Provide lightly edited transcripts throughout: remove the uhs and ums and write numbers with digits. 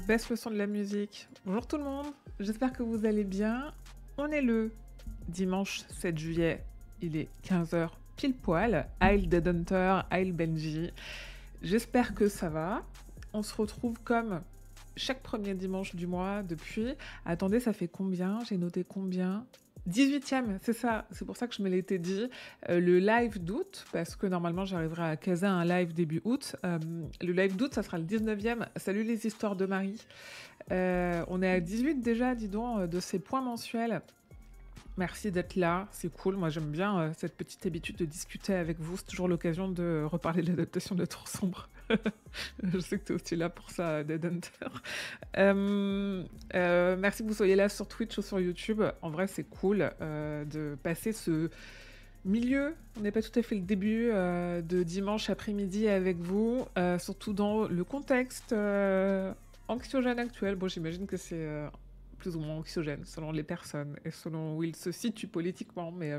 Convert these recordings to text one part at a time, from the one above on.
baisse le son de la musique. Bonjour tout le monde, j'espère que vous allez bien. On est le dimanche 7 juillet, il est 15h pile poil. Heil Dead Hunter, Heil Benji. J'espère que ça va. On se retrouve comme chaque premier dimanche du mois depuis... Attendez, ça fait combien? J'ai noté combien? 18e, c'est ça, c'est pour ça que je me l'étais dit, le live d'août, parce que normalement j'arriverai à caser un live début août. Le live d'août, ça sera le 19e. Salut les histoires de Marie. On est à 18 déjà, dis donc, de ces points mensuels. Merci d'être là, c'est cool. Moi j'aime bien cette petite habitude de discuter avec vous. C'est toujours l'occasion de reparler de l'adaptation de Tour Sombre. Je sais que tu es aussi là pour ça, Dead Hunter. Merci que vous soyez là sur Twitch ou sur YouTube. En vrai, c'est cool de passer ce milieu. On n'est pas tout à fait le début de dimanche après-midi avec vous, surtout dans le contexte anxiogène actuel. Bon, j'imagine que c'est plus ou moins anxiogène selon les personnes et selon où ils se situent politiquement, mais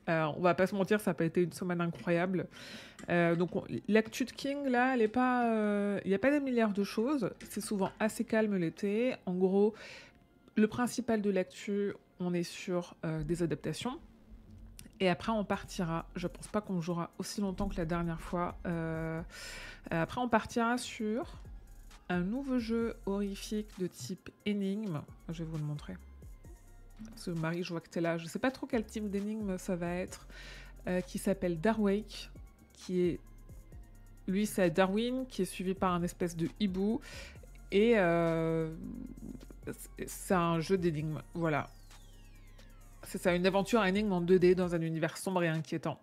on va pas se mentir, ça n'a pas été une semaine incroyable. Donc l'actu de King, là, elle est pas... Il n'y a pas des milliards de choses. C'est souvent assez calme l'été. En gros, le principal de l'actu, on est sur des adaptations. Et après, on partira. Je pense pas qu'on jouera aussi longtemps que la dernière fois. Après, on partira sur un nouveau jeu horrifique de type énigme. Je vais vous le montrer. Parce que Marie, je vois que t'es là. Je sais pas trop quel type d'énigme ça va être. Qui s'appelle Darwake. Qui est... Lui, c'est Darwin, qui est suivi par un espèce de hibou. Et c'est un jeu d'énigmes. Voilà. C'est ça, une aventure énigme en 2D dans un univers sombre et inquiétant.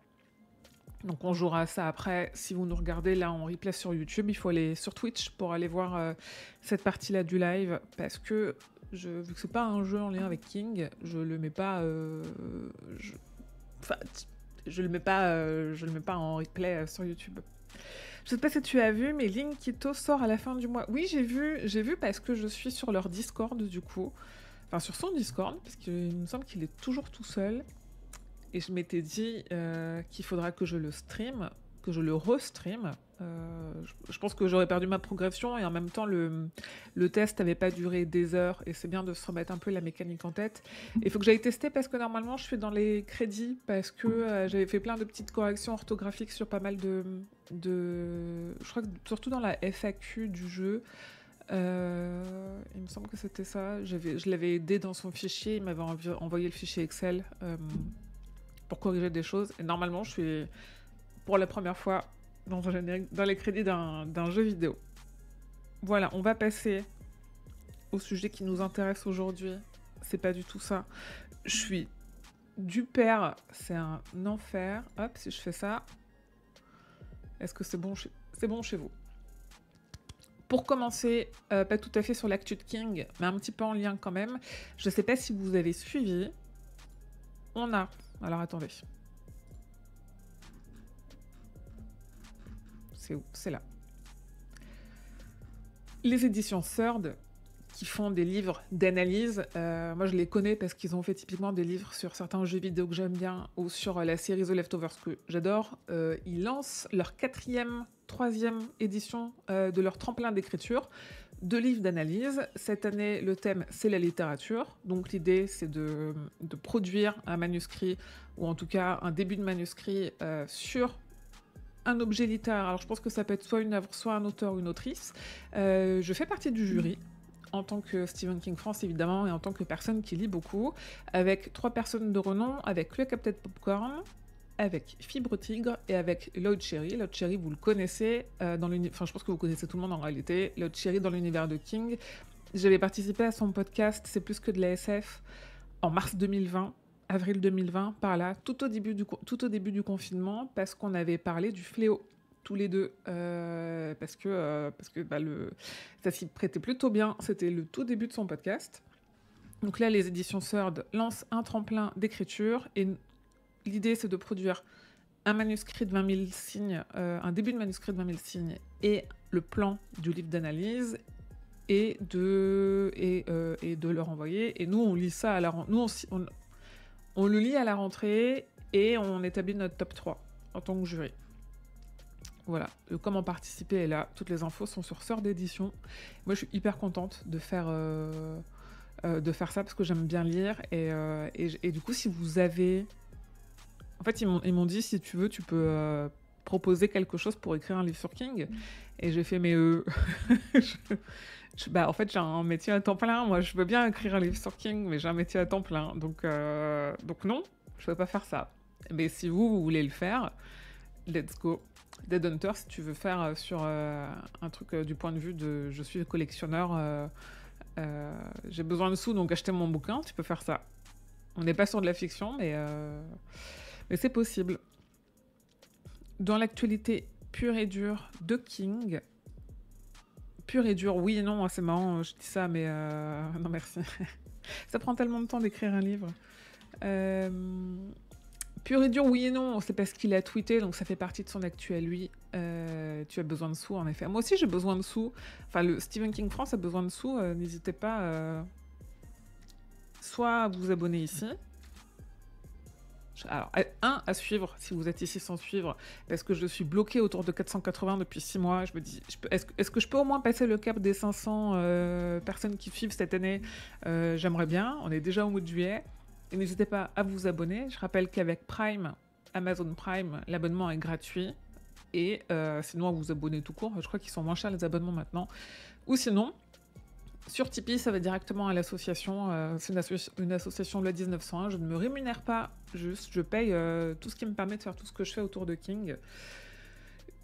Donc on jouera à ça après. Si vous nous regardez là en replay sur YouTube, il faut aller sur Twitch pour aller voir cette partie-là du live. Parce que, vu que c'est pas un jeu en lien avec King, je le mets pas... je le mets pas en replay sur YouTube. Je sais pas si tu as vu, mais Linkito sort à la fin du mois. Oui, j'ai vu parce que je suis sur leur Discord du coup. Enfin, sur son Discord, parce qu'il me semble qu'il est toujours tout seul. Et je m'étais dit qu'il faudra que je le stream, que je le restream. Je pense que j'aurais perdu ma progression et en même temps, le test n'avait pas duré des heures et c'est bien de se remettre un peu la mécanique en tête. Il faut que j'aille tester parce que normalement, je suis dans les crédits parce que j'avais fait plein de petites corrections orthographiques sur pas mal de... Je crois que surtout dans la FAQ du jeu. Il me semble que c'était ça. Je l'avais aidé dans son fichier. Il m'avait envoyé le fichier Excel pour corriger des choses. Et normalement, je suis pour la première fois dans les crédits d'un jeu vidéo. Voilà, on va passer au sujet qui nous intéresse aujourd'hui. C'est pas du tout ça. Je suis du père. C'est un enfer. Hop, si je fais ça. Est-ce que c'est bon chez vous? Pour commencer, pas tout à fait sur l'actu de King, mais un petit peu en lien quand même. Je sais pas si vous avez suivi. On a... Alors attendez. C'est où? C'est là. Les éditions Third, qui font des livres d'analyse. Moi, je les connais parce qu'ils ont fait typiquement des livres sur certains jeux vidéo que j'aime bien ou sur la série The Leftovers que j'adore. Ils lancent leur 3e édition de leur tremplin d'écriture, 2 livres d'analyse. Cette année, le thème, c'est la littérature. Donc l'idée, c'est de produire un manuscrit, ou en tout cas un début de manuscrit sur un objet littéraire. Alors je pense que ça peut être soit une œuvre, soit un auteur ou une autrice. Je fais partie du jury, en tant que Stephen King France évidemment, et en tant que personne qui lit beaucoup, avec 3 personnes de renom, avec le Captain Popcorn, avec Fibre Tigre et avec Lloyd Cherry. Lloyd Cherry, vous le connaissez, enfin je pense que vous connaissez tout le monde en réalité, Lloyd Cherry dans l'univers de King. J'avais participé à son podcast C'est plus que de la SF en mars 2020, avril 2020, par là, tout au début du confinement, parce qu'on avait parlé du fléau tous les deux, parce que ça s'y prêtait plutôt bien. C'était le tout début de son podcast. Donc là, les éditions Third lancent un tremplin d'écriture et l'idée, c'est de produire un manuscrit de 20 000 signes, un début de manuscrit de 20 000 signes et le plan du livre d'analyse et de leur envoyer. Et nous, on lit ça à la rentrée. Nous, on le lit à la rentrée et on établit notre top 3 en tant que jury. Voilà, comment participer est là. Toutes les infos sont sur Sœur d'édition. Moi, je suis hyper contente de faire ça parce que j'aime bien lire. Et du coup, si vous avez... En fait, ils m'ont dit, si tu veux, tu peux proposer quelque chose pour écrire un livre sur King. Et j'ai fait, mais bah, en fait, j'ai un métier à temps plein. Moi, je veux bien écrire un livre sur King, mais j'ai un métier à temps plein. Donc non, je ne peux pas faire ça. Mais si vous voulez le faire, let's go. Dead Hunter, si tu veux faire sur un truc du point de vue de je suis collectionneur, j'ai besoin de sous, donc acheter mon bouquin, tu peux faire ça. On n'est pas sur de la fiction, mais c'est possible. Dans l'actualité pure et dure de King, pure et dure, oui et non, c'est marrant, je dis ça, mais non merci. Ça prend tellement de temps d'écrire un livre. Pur et dur, oui et non, c'est parce qu'il a tweeté, donc ça fait partie de son actu à lui. Tu as besoin de sous, en effet. Moi aussi, j'ai besoin de sous. Enfin, le Stephen King France a besoin de sous. N'hésitez pas soit à vous abonner ici. Alors, à suivre, si vous êtes ici sans suivre, parce que je suis bloquée autour de 480 depuis 6 mois. Je me dis, est-ce que je peux au moins passer le cap des 500 personnes qui suivent cette année? J'aimerais bien, on est déjà au mois de juillet. Et n'hésitez pas à vous abonner. Je rappelle qu'avec Prime, Amazon Prime, l'abonnement est gratuit. Et sinon, à vous abonner tout court. Je crois qu'ils sont moins chers les abonnements maintenant. Ou sinon, sur Tipeee, ça va directement à l'association. C'est une association loi 1901. Je ne me rémunère pas, juste je paye tout ce qui me permet de faire tout ce que je fais autour de King.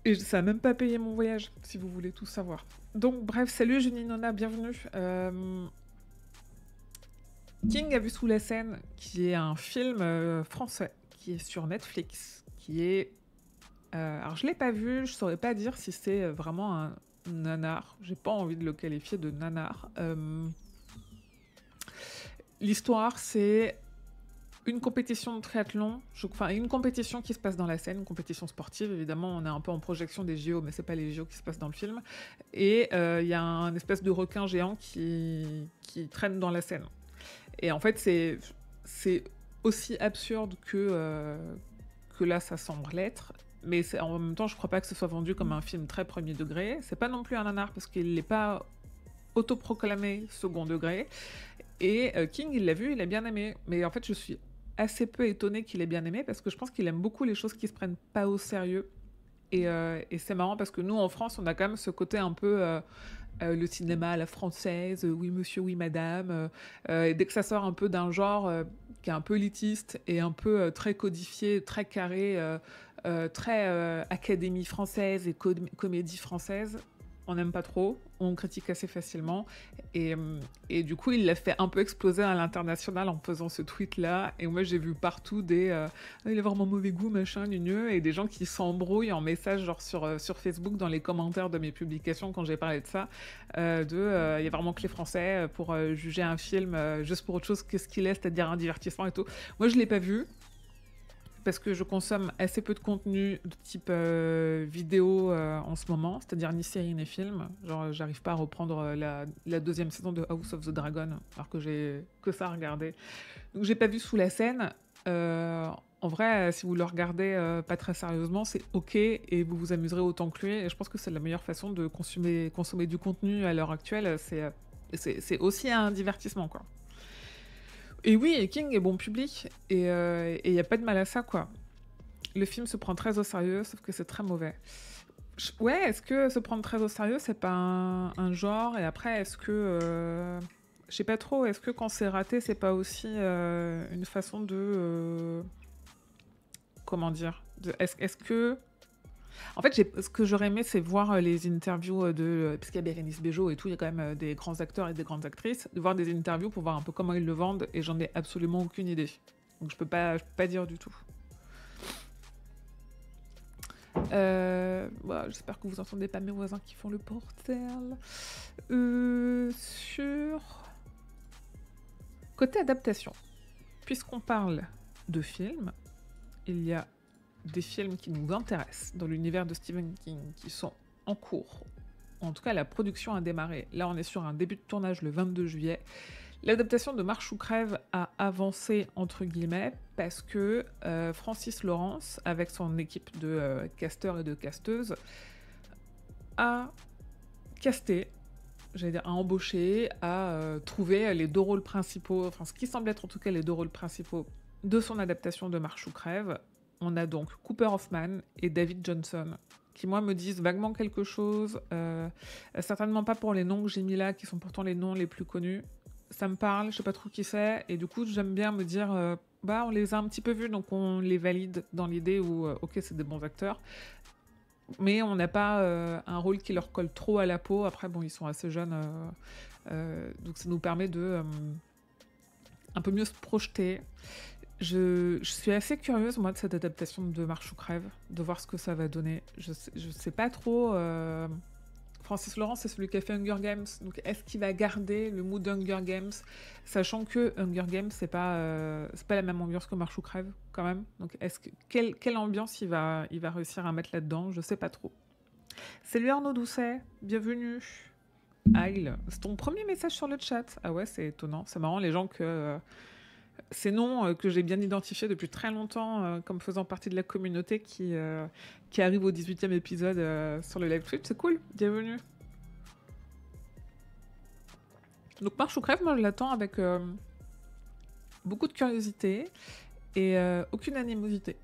Et ça n'a même pas payé mon voyage, si vous voulez tout savoir. Donc bref, salut Junie Nona, bienvenue. King a vu Sous la scène, qui est un film français, qui est sur Netflix, qui est... alors je l'ai pas vu, je saurais pas dire si c'est vraiment un nanar. J'ai pas envie de le qualifier de nanar. L'histoire, c'est une compétition de triathlon, enfin une compétition qui se passe dans la Seine, une compétition sportive, évidemment on est un peu en projection des JO, mais c'est pas les JO qui se passent dans le film, et il y a un espèce de requin géant qui traîne dans la Seine. Et en fait c'est aussi absurde que là ça semble l'être, mais en même temps je crois pas que ce soit vendu comme un film très premier degré, c'est pas non plus un nanar parce qu'il n'est pas autoproclamé second degré, et King il l'a vu, il a bien aimé, mais en fait je suis assez peu étonnée qu'il ait bien aimé parce que je pense qu'il aime beaucoup les choses qui se prennent pas au sérieux, et c'est marrant parce que nous en France on a quand même ce côté un peu le cinéma à la française, oui monsieur, oui madame, et dès que ça sort un peu d'un genre qui est un peu élitiste et un peu très codifié, très carré, très académie française et comédie française, on n'aime pas trop, on critique assez facilement, et du coup il l'a fait un peu exploser à l'international en faisant ce tweet là, et moi j'ai vu partout des il a vraiment mauvais goût machin nugneux, et des gens qui s'embrouillent en message genre sur Facebook dans les commentaires de mes publications quand j'ai parlé de ça, il y a vraiment que les Français pour juger un film juste pour autre chose que ce qu'il est, c'est-à-dire un divertissement et tout. Moi je l'ai pas vu parce que je consomme assez peu de contenu de type vidéo en ce moment, c'est-à-dire ni série ni film. Genre, j'arrive pas à reprendre la deuxième saison de House of the Dragon, alors que j'ai que ça à regarder. Donc, j'ai pas vu Sous la scène. En vrai, si vous le regardez pas très sérieusement, c'est ok et vous vous amuserez autant que lui. Et je pense que c'est la meilleure façon de consommer du contenu à l'heure actuelle. C'est aussi un divertissement, quoi. Et oui, King est bon public, et il n'y a pas de mal à ça, quoi. Le film se prend très au sérieux, sauf que c'est très mauvais. Ouais, est-ce que se prendre très au sérieux, c'est pas un genre? Et après, est-ce que... je sais pas trop, est-ce que quand c'est raté, c'est pas aussi une façon de... comment dire? Est-ce que... En fait, ce que j'aurais aimé, c'est voir les interviews parce qu'il y a Bérénice Bejo et tout, il y a quand même des grands acteurs et des grandes actrices, de voir des interviews pour voir un peu comment ils le vendent, et j'en ai absolument aucune idée. Donc je peux pas dire du tout. Voilà, j'espère que vous entendez pas mes voisins qui font le portel. Sur... Côté adaptation, puisqu'on parle de films, il y a des films qui nous intéressent dans l'univers de Stephen King, qui sont en cours. En tout cas, la production a démarré. Là, on est sur un début de tournage le 22 juillet. L'adaptation de Marche ou crève a avancé, entre guillemets, parce que Francis Lawrence, avec son équipe de casteurs et de casteuses, a casté, j'allais dire, a embauché, a trouvé les deux rôles principaux, enfin ce qui semble être en tout cas les deux rôles principaux de son adaptation de Marche ou crève. On a donc Cooper Hoffman et David Johnson, qui moi me disent vaguement quelque chose, certainement pas pour les noms que j'ai mis là, qui sont pourtant les noms les plus connus. Ça me parle, je sais pas trop qui c'est, et du coup j'aime bien me dire, on les a un petit peu vus, donc on les valide dans l'idée où, ok, c'est des bons acteurs, mais on n'a pas un rôle qui leur colle trop à la peau. Après, bon, ils sont assez jeunes, donc ça nous permet de un peu mieux se projeter. Je suis assez curieuse, moi, de cette adaptation de Marche ou crève, de voir ce que ça va donner. Je sais pas trop... Francis Lawrence, c'est celui qui a fait Hunger Games. Donc, est-ce qu'il va garder le mood Hunger Games, sachant que Hunger Games, c'est pas la même ambiance que Marche ou crève, quand même. Donc, quelle ambiance il va réussir à mettre là-dedans? Je sais pas trop. Salut Arnaud Doucet, bienvenue. Aïe, c'est ton premier message sur le chat. Ah ouais, c'est étonnant. C'est marrant, les gens que... ces noms que j'ai bien identifiés depuis très longtemps comme faisant partie de la communauté qui arrive au 18e épisode sur le live Twitch, c'est cool, bienvenue. Donc Marche ou crève, moi je l'attends avec beaucoup de curiosité et aucune animosité.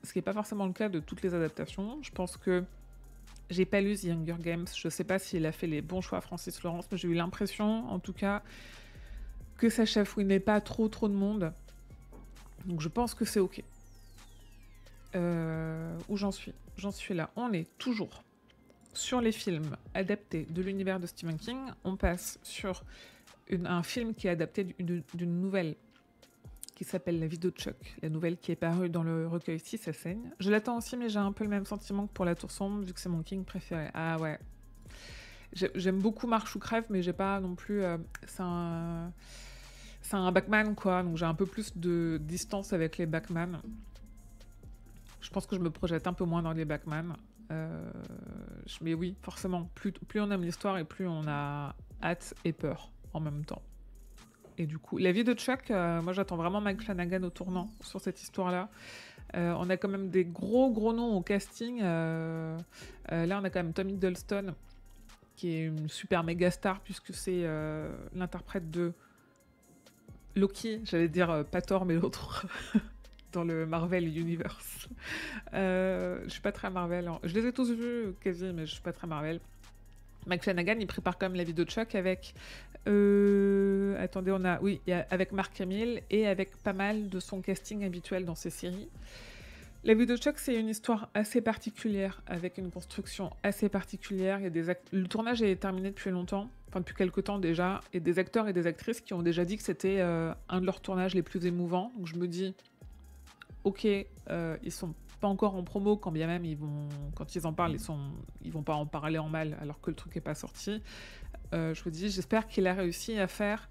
Ce qui n'est pas forcément le cas de toutes les adaptations. Je pense que j'ai pas lu The Hunger Games, je sais pas s'il a fait les bons choix Francis Lawrence, mais j'ai eu l'impression, en tout cas, que ça chafouinait pas trop de monde. Donc je pense que c'est ok. Où j'en suis? J'en suis là. On est toujours sur les films adaptés de l'univers de Stephen King. On passe sur un film qui est adapté d'une nouvelle qui s'appelle La vie de Chuck, la nouvelle qui est parue dans le recueil Si ça saigne. Je l'attends aussi, mais j'ai un peu le même sentiment que pour La Tour sombre, vu que c'est mon King préféré. Ah ouais. J'aime beaucoup Marche ou crève, mais j'ai pas non plus... c'est un Bachman, quoi, donc j'ai un peu plus de distance avec les Bachman. Je pense que je me projette un peu moins dans les Bachman. Mais oui, forcément, plus on aime l'histoire et plus on a hâte et peur en même temps. Et du coup, La vie de Chuck, moi j'attends vraiment Mike Flanagan au tournant sur cette histoire-là. On a quand même des gros noms au casting. Là, on a quand même Tom Hiddleston, qui est une super méga star, puisque c'est l'interprète de Loki, j'allais dire pas Thor, mais l'autre, dans le Marvel Universe. Je suis pas très Marvel. Je les ai tous vus quasi, mais je suis pas très Marvel. Mike Flanagan, il prépare quand même La vie de Chuck avec... attendez, avec Mark Hamill et avec pas mal de son casting habituel dans ses séries. La vie de Chuck, c'est une histoire assez particulière, avec une construction assez particulière. Le tournage est terminé depuis longtemps, enfin depuis quelques temps déjà, et des acteurs et des actrices qui ont déjà dit que c'était un de leurs tournages les plus émouvants. Donc je me dis, ok, ils sont pas encore en promo, quand bien même quand ils en parlent, ils vont pas en parler en mal alors que le truc est pas sorti. Je me dis, j'espère qu'il a réussi à faire...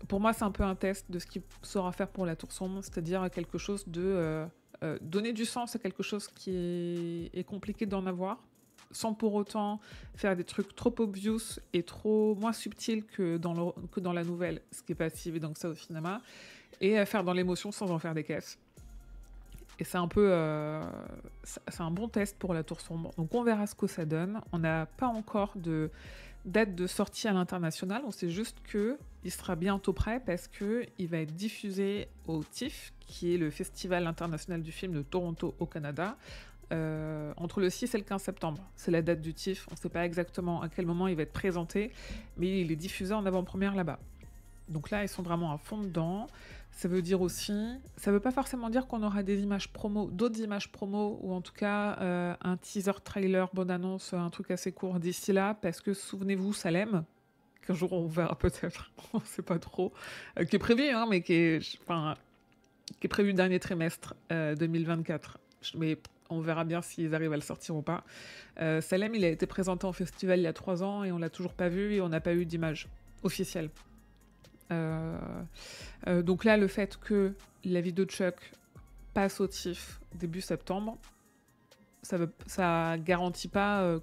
Pour moi, c'est un peu un test de ce qu'il saura faire pour La Tour sombre, c'est-à-dire quelque chose de... donner du sens à quelque chose qui est compliqué d'en avoir, sans pour autant faire des trucs trop obvious et trop moins subtils que dans la nouvelle, ce qui n'est pas si évident que ça au cinéma, et faire dans l'émotion sans en faire des caisses. Et c'est un peu... c'est un bon test pour La Tour sombre. Donc on verra ce que ça donne. On n'a pas encore de date de sortie à l'international, on sait juste qu'il sera bientôt prêt parce qu'il va être diffusé au TIFF, qui est le Festival international du film de Toronto au Canada, entre le 6 et le 15 septembre. C'est la date du TIFF, on ne sait pas exactement à quel moment il va être présenté, mais il est diffusé en avant-première là-bas. Donc là, ils sont vraiment à fond dedans. Ça veut dire aussi... Ça veut pas forcément dire qu'on aura des images promo, d'autres images promo, ou en tout cas un teaser trailer, bonne annonce, un truc assez court d'ici là, parce que souvenez-vous, Salem, qu'un jour on verra peut-être, on sait pas trop, qui est prévu, hein, mais qui est prévu dernier trimestre 2024. Mais on verra bien s'ils arrivent à le sortir ou pas. Salem, il a été présenté en festival il y a 3 ans, et on l'a toujours pas vu, et on n'a pas eu d'image officielle. Donc là, le fait que La vie de Chuck passe au TIFF début septembre, ça garantit pas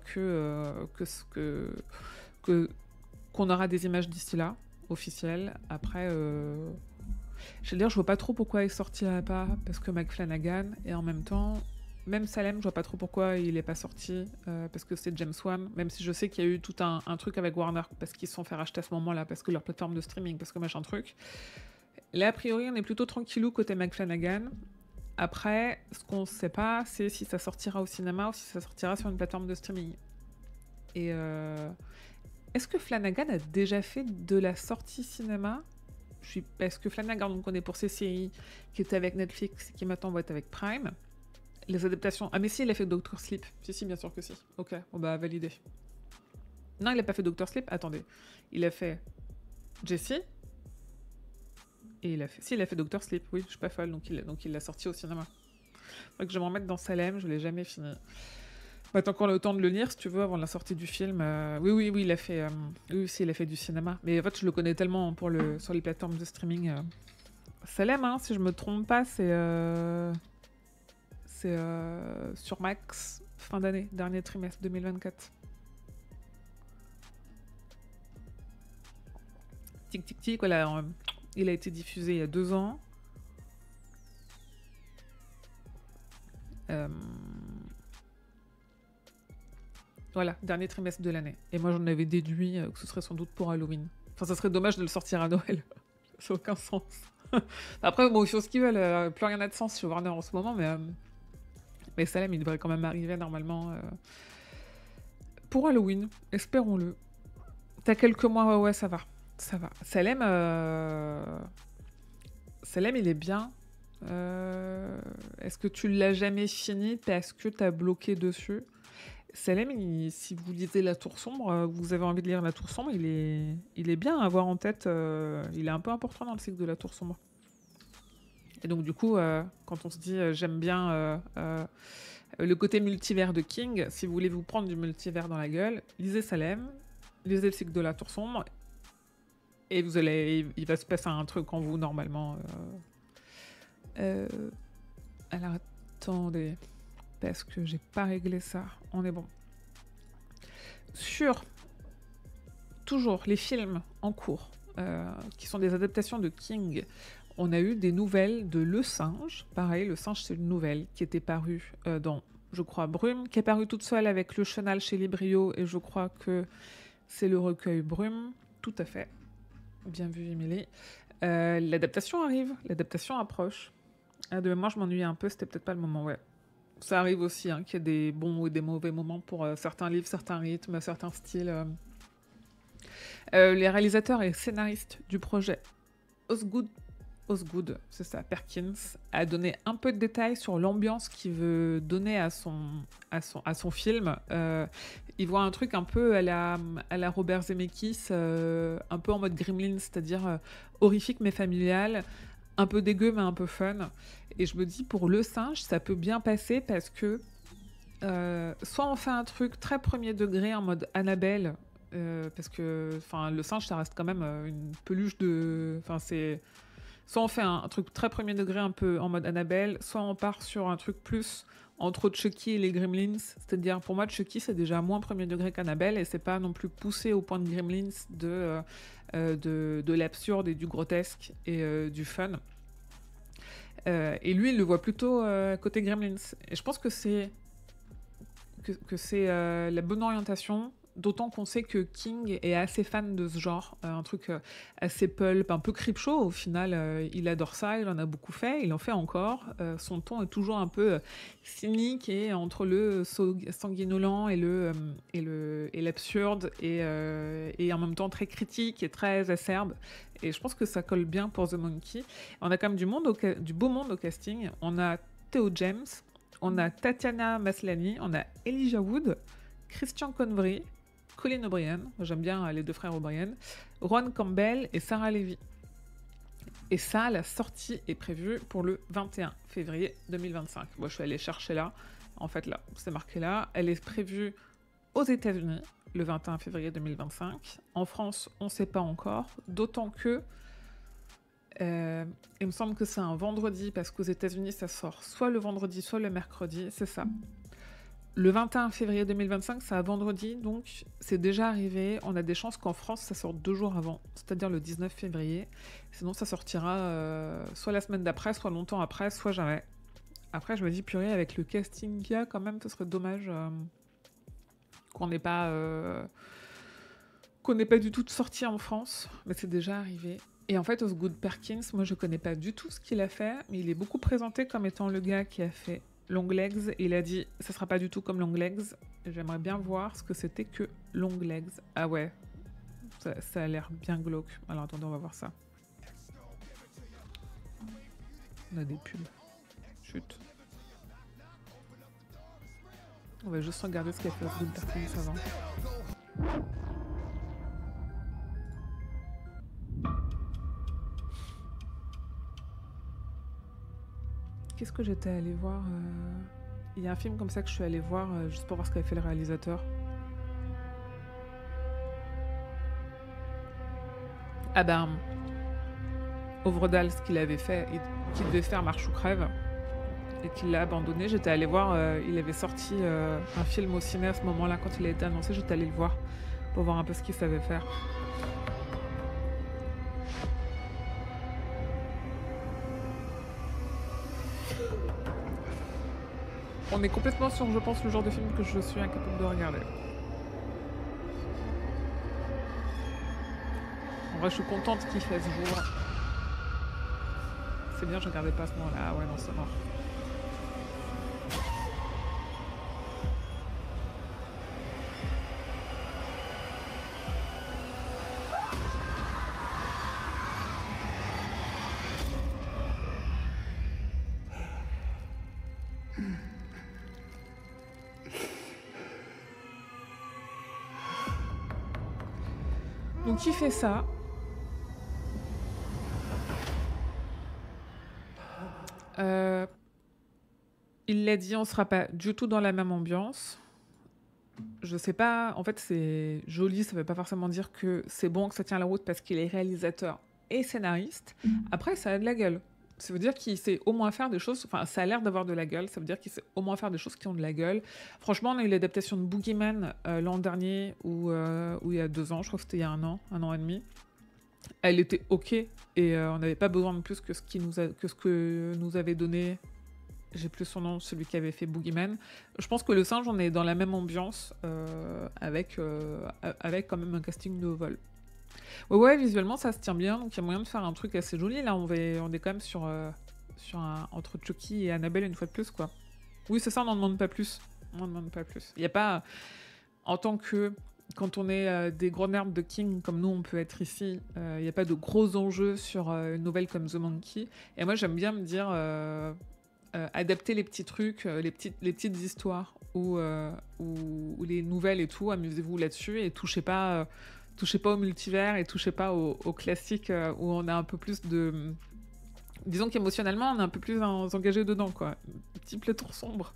qu'on aura des images d'ici là. officielle. Après, je veux dire, je vois pas trop pourquoi il sortirait pas, parce que Mike Flanagan, et en même temps, même Salem, je vois pas trop pourquoi il est pas sorti, parce que c'est James Wan, même si je sais qu'il y a eu tout un truc avec Warner, parce qu'ils se sont fait racheter à ce moment-là, parce que leur plateforme de streaming, parce que machin truc. Là, a priori, on est plutôt tranquillou côté Mike Flanagan. Après, ce qu'on sait pas, c'est si ça sortira au cinéma ou si ça sortira sur une plateforme de streaming. Et est-ce que Flanagan a déjà fait de la sortie cinéma? Parce que Flanagan, on connaît pour ses séries qui étaient avec Netflix, qui maintenant vont être avec Prime. Les adaptations. Ah, mais si, il a fait Doctor Sleep. Si, bien sûr que si. Ok, on va valider. Non, il a pas fait Doctor Sleep. Attendez. Il a fait Jessie. Et il a fait. Si, il a fait Doctor Sleep. Oui, je suis pas folle. Donc il l'a sorti au cinéma. Faudrait que je me remette dans Salem. Je l'ai jamais fini. Bah, t'as encore le temps de le lire si tu veux avant la sortie du film. Oui, il a fait. Oui, si, il a fait du cinéma. Mais en fait, je le connais tellement sur les plateformes de streaming. Salem, hein, si je me trompe pas, c'est sur Max, fin d'année, dernier trimestre 2024. Tic tic tic, voilà. Il a été diffusé il y a 2 ans. Voilà, dernier trimestre de l'année. Et moi, j'en avais déduit que ce serait sans doute pour Halloween. Enfin, ça serait dommage de le sortir à Noël. Ça n'a aucun sens. Après, bon, ils font ce qu'ils veulent. Plus rien n'a de sens chez Warner en ce moment, mais Salem, il devrait quand même arriver normalement pour Halloween. Espérons-le. T'as quelques mois, ouais, ça va. Ça va. Salem, il est bien. Est-ce que tu l'as jamais fini parce que t'as bloqué dessus? Salem, si vous lisez La Tour Sombre, vous avez envie de lire La Tour Sombre, il est bien à avoir en tête. Il est un peu important dans le cycle de La Tour Sombre. Et donc du coup, quand on se dit j'aime bien le côté multivers de King, si vous voulez vous prendre du multivers dans la gueule, lisez Salem, lisez le cycle de La Tour Sombre, et il va se passer un truc en vous normalement. Alors attendez, parce que j'ai pas réglé ça. On est bon. Sur toujours les films en cours, qui sont des adaptations de King, on a eu des nouvelles de Le Singe. Pareil, Le Singe, c'est une nouvelle qui était parue dans, je crois, Brume, qui est parue toute seule avec Le Chenal chez Librio, et je crois que c'est le recueil Brume. Tout à fait. Bien vu, Émilie. L'adaptation arrive, l'adaptation approche. De mémoire, je m'ennuyais un peu, c'était peut-être pas le moment, ouais. Ça arrive aussi, hein, qu'il y ait des bons ou des mauvais moments pour certains livres, certains rythmes, certains styles. Les réalisateurs et scénaristes du projet Osgood, c'est ça, Perkins, a donné un peu de détails sur l'ambiance qu'il veut donner à son film. Il voit un truc un peu à la Robert Zemeckis, un peu en mode Gremlins, c'est-à-dire horrifique mais familial, un peu dégueu mais un peu fun. Et je me dis, pour Le Singe, ça peut bien passer parce que soit on fait un truc très premier degré en mode Annabelle, parce que Le Singe, ça reste quand même une peluche de... Soit on fait un truc très premier degré un peu en mode Annabelle, soit on part sur un truc plus entre Chucky et les Gremlins. C'est-à-dire, pour moi, Chucky, c'est déjà moins premier degré qu'Annabelle, et c'est pas non plus poussé au point de Gremlins de l'absurde et du grotesque et du fun. Et lui, il le voit plutôt côté Gremlins. Et je pense que c'est la bonne orientation, d'autant qu'on sait que King est assez fan de ce genre, un truc assez pulp, un peu creepshow au final. Il adore ça, il en a beaucoup fait, il en fait encore. Son ton est toujours un peu cynique et entre le sanguinolent et l'absurde, et en même temps très critique et très acerbe. Et je pense que ça colle bien pour The Monkey. On a quand même du beau monde au casting. On a Theo James, on a Tatiana Maslany, on a Elijah Wood, Christian Convery, Colin O'Brien, j'aime bien les deux frères O'Brien, Ron Campbell et Sarah Levy. Et ça, la sortie est prévue pour le 21 février 2025. Moi, je suis allée chercher là. En fait, là, c'est marqué là. Elle est prévue aux États-Unis le 21 février 2025. En France, on ne sait pas encore. D'autant que il me semble que c'est un vendredi, parce qu'aux États-Unis, ça sort soit le vendredi, soit le mercredi. C'est ça. Le 21 février 2025, c'est un vendredi, donc c'est déjà arrivé. On a des chances qu'en France, ça sorte 2 jours avant, c'est-à-dire le 19 février. Sinon, ça sortira soit la semaine d'après, soit longtemps après, soit jamais. Après, je me dis, purée, avec le casting qu'il y a, quand même, ce serait dommage qu'on n'ait pas, du tout de sortie en France. Mais c'est déjà arrivé. Et en fait, Osgood Perkins, moi, je connais pas du tout ce qu'il a fait, mais il est beaucoup présenté comme étant le gars qui a fait Longlegs. Et il a dit, ça sera pas du tout comme Longlegs. J'aimerais bien voir ce que c'était que Longlegs. Ah ouais, ça a l'air bien glauque. Alors attendez, on va voir ça. On a des pubs. Chut. On va juste regarder ce qu'a fait Osgood Perkins avant. Qu'est-ce que j'étais allée voir Il y a un film comme ça que je suis allée voir juste pour voir ce qu'avait fait le réalisateur. Ah ben, Ovredal, ce qu'il avait fait, qu'il devait faire Marche ou crève, et qu'il l'a abandonné. J'étais allée voir, il avait sorti un film au ciné à ce moment-là, quand il a été annoncé, j'étais allée le voir pour voir un peu ce qu'il savait faire. On est complètement sur, je pense, le genre de film que je suis incapable de regarder. En vrai, je suis contente qu'il fasse jour. C'est bien, je regardais pas à ce moment-là. Ah ouais, non, c'est mort. Donc il fait ça. Il l'a dit, on sera pas du tout dans la même ambiance. Je sais pas, en fait c'est joli, ça veut pas forcément dire que c'est bon, que ça tient la route parce qu'il est réalisateur et scénariste. Après, ça a de la gueule. Ça veut dire qu'il sait au moins faire des choses, enfin ça a l'air d'avoir de la gueule, ça veut dire qu'il sait au moins faire des choses qui ont de la gueule. Franchement, on a eu l'adaptation de Boogeyman l'an dernier, ou il y a 2 ans, je crois que c'était il y a un an et demi. Elle était ok, et on n'avait pas besoin de plus que ce que nous avait donné. J'ai plus son nom, celui qui avait fait Boogeyman. Je pense que Le Singe, on est dans la même ambiance, avec quand même un casting de vol. Ouais, visuellement, ça se tient bien, donc il y a moyen de faire un truc assez joli. Là, on est quand même sur un entre Chucky et Annabelle une fois de plus, quoi. Oui, c'est ça, on n'en demande pas plus. On n'en demande pas plus. Il n'y a pas, en tant que, quand on est des gros nerds de King, comme nous on peut être ici, il n'y a pas de gros enjeux sur une nouvelle comme The Monkey. Et moi, j'aime bien me dire, adapter les petits trucs, les petites histoires, ou les nouvelles et tout, amusez-vous là-dessus, et touchez pas au multivers, et touchez pas au classique, où on a un peu plus de... Disons qu'émotionnellement, on est un peu plus engagé dedans, quoi. Petit plateau sombre.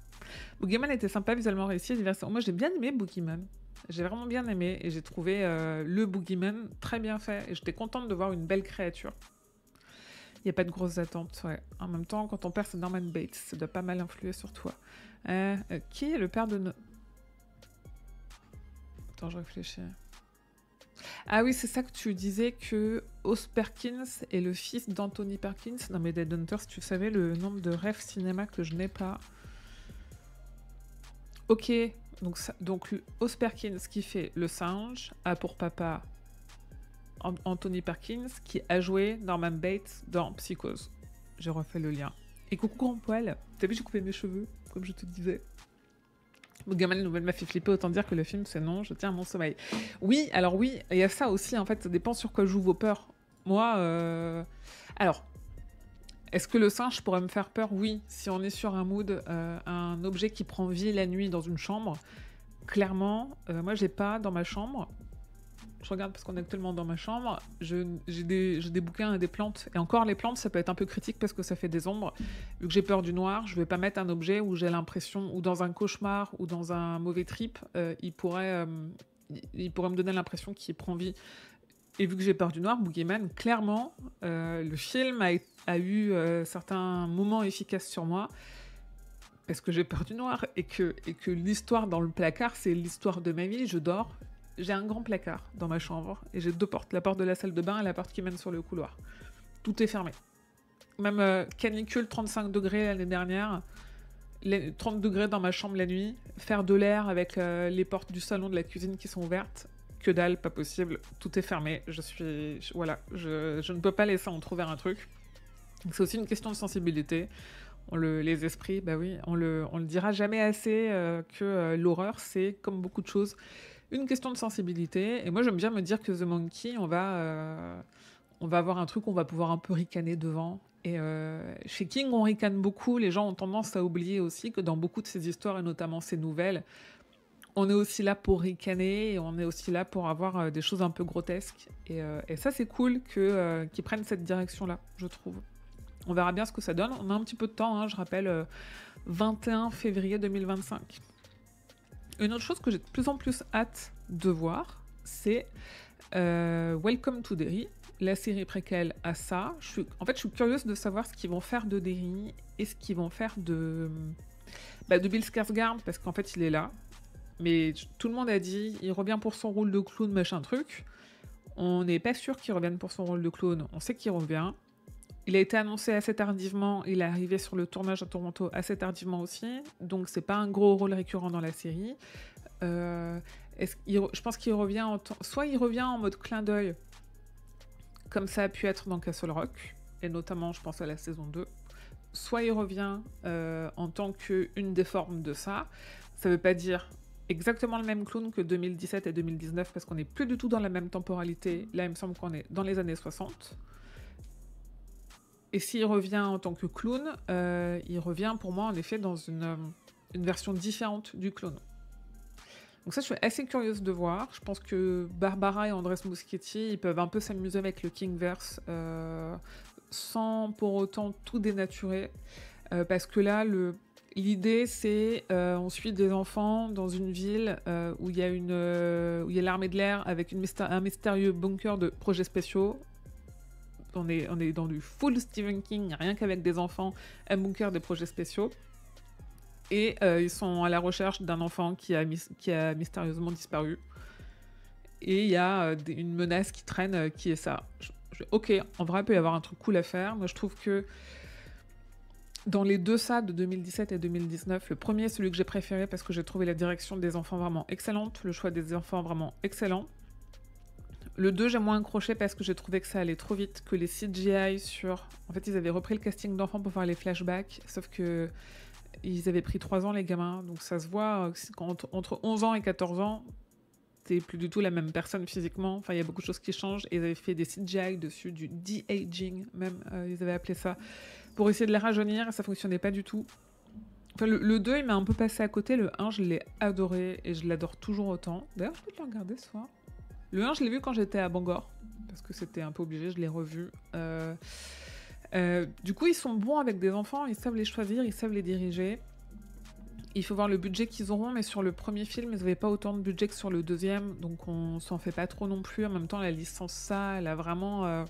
Boogeyman était sympa, visuellement réussi, diversement. Moi, j'ai bien aimé Boogeyman. J'ai vraiment bien aimé, et j'ai trouvé le Boogeyman très bien fait, et j'étais contente de voir une belle créature. Il n'y a pas de grosses attentes, ouais. En même temps, quand ton père c'est Norman Bates, ça doit pas mal influer sur toi. Qui est le père de... Attends, je réfléchis. Ah oui, c'est ça que tu disais, que Os Perkins est le fils d'Anthony Perkins. Non mais Dead Hunters, tu savais le nombre de rêves cinéma que je n'ai pas. Ok, donc Os Perkins qui fait Le Singe a pour papa Anthony Perkins qui a joué Norman Bates dans Psychose. J'ai refait le lien. Et coucou grand poil, t'as vu, j'ai coupé mes cheveux, comme je te disais. Boogeyman, la nouvelle m'a fait flipper, autant dire que le film c'est non, je tiens à mon sommeil. Oui, alors oui, il y a ça aussi, en fait, ça dépend sur quoi jouent vos peurs. Moi, alors, est-ce que Le Singe pourrait me faire peur? Oui, si on est sur un mood, un objet qui prend vie la nuit dans une chambre, clairement, moi j'ai pas dans ma chambre. Je regarde parce qu'on est actuellement dans ma chambre. J'ai des bouquins et des plantes. Et encore, les plantes, ça peut être un peu critique parce que ça fait des ombres. Vu que j'ai peur du noir, je vais pas mettre un objet où j'ai l'impression, ou dans un cauchemar, ou dans un mauvais trip, il pourrait me donner l'impression qu'il prend vie. Et vu que j'ai peur du noir, Boogeyman, clairement, le film a eu certains moments efficaces sur moi. parce que j'ai peur du noir et que l'histoire dans le placard, c'est l'histoire de ma vie. Je dors, j'ai un grand placard dans ma chambre et j'ai deux portes, la porte de la salle de bain et la porte qui mène sur le couloir. Tout est fermé. Même canicule 35 degrés l'année dernière, 30 degrés dans ma chambre la nuit, faire de l'air avec les portes du salon de la cuisine qui sont ouvertes. Que dalle, pas possible, tout est fermé. Voilà, je ne peux pas laisser entrouvert un truc. C'est aussi une question de sensibilité. Les esprits, bah oui, on le dira jamais assez que l'horreur, c'est comme beaucoup de choses, une question de sensibilité. Et moi, j'aime bien me dire que The Monkey, on va avoir un truc, on va pouvoir un peu ricaner devant. Et chez King, on ricane beaucoup. Les gens ont tendance à oublier aussi que dans beaucoup de ces histoires, et notamment ces nouvelles, on est aussi là pour ricaner, et on est aussi là pour avoir des choses un peu grotesques. Et ça, c'est cool qu'ils prennent cette direction-là, je trouve. On verra bien ce que ça donne. On a un petit peu de temps, hein, je rappelle, 21 février 2025. Une autre chose que j'ai de plus en plus hâte de voir, c'est Welcome to Derry, la série préquelle à ça. Je suis curieuse de savoir ce qu'ils vont faire de Derry et ce qu'ils vont faire de Bill Skarsgård, parce qu'en fait, il est là. Mais tout le monde a dit, il revient pour son rôle de clown, machin truc. On n'est pas sûr qu'il revienne pour son rôle de clown. On sait qu'il revient. Il a été annoncé assez tardivement, il est arrivé sur le tournage à Toronto assez tardivement aussi, donc c'est pas un gros rôle récurrent dans la série. Je pense qu'il revient soit il revient en mode clin d'œil, comme ça a pu être dans Castle Rock, et notamment je pense à la saison 2, soit il revient en tant qu'une des formes de ça. Ça veut pas dire exactement le même clown que 2017 et 2019, parce qu'on n'est plus du tout dans la même temporalité. Là, il me semble qu'on est dans les années 60. Et s'il revient en tant que clown, il revient pour moi en effet dans une version différente du clown. Donc ça, je suis assez curieuse de voir. Je pense que Barbara et Andrés Muschietti, ils peuvent un peu s'amuser avec le Kingverse sans pour autant tout dénaturer. Parce que là, l'idée, c'est on suit des enfants dans une ville où il y a l'armée de l'air avec un mystérieux bunker de projets spéciaux. On est dans du full Stephen King, rien qu'avec des enfants, un bunker de projets spéciaux. Et ils sont à la recherche d'un enfant qui a mystérieusement disparu. Et il y a une menace qui traîne, qui est ça. Ok, en vrai, il peut y avoir un truc cool à faire. Moi, je trouve que dans les deux ça de 2017 et 2019, le premier est celui que j'ai préféré parce que j'ai trouvé la direction des enfants vraiment excellente, le choix des enfants vraiment excellent. Le 2, j'ai moins accroché parce que j'ai trouvé que ça allait trop vite, que les CGI sur... En fait, ils avaient repris le casting d'enfants pour faire les flashbacks, sauf que ils avaient pris 3 ans, les gamins, donc ça se voit entre 11 ans et 14 ans, t'es plus du tout la même personne physiquement, enfin, il y a beaucoup de choses qui changent, et ils avaient fait des CGI dessus, du de-aging, même, ils avaient appelé ça, pour essayer de les rajeunir, et ça fonctionnait pas du tout. Enfin, le 2, il m'a un peu passé à côté, le 1, je l'ai adoré, et je l'adore toujours autant. D'ailleurs, je peux te le regarder ce soir. Le 1, je l'ai vu quand j'étais à Bangor, parce que c'était un peu obligé, je l'ai revu. Du coup, ils sont bons avec des enfants, ils savent les choisir, ils savent les diriger. Il faut voir le budget qu'ils auront, mais sur le premier film, ils n'avaient pas autant de budget que sur le deuxième, donc on s'en fait pas trop non plus. En même temps, la licence ça, elle a vraiment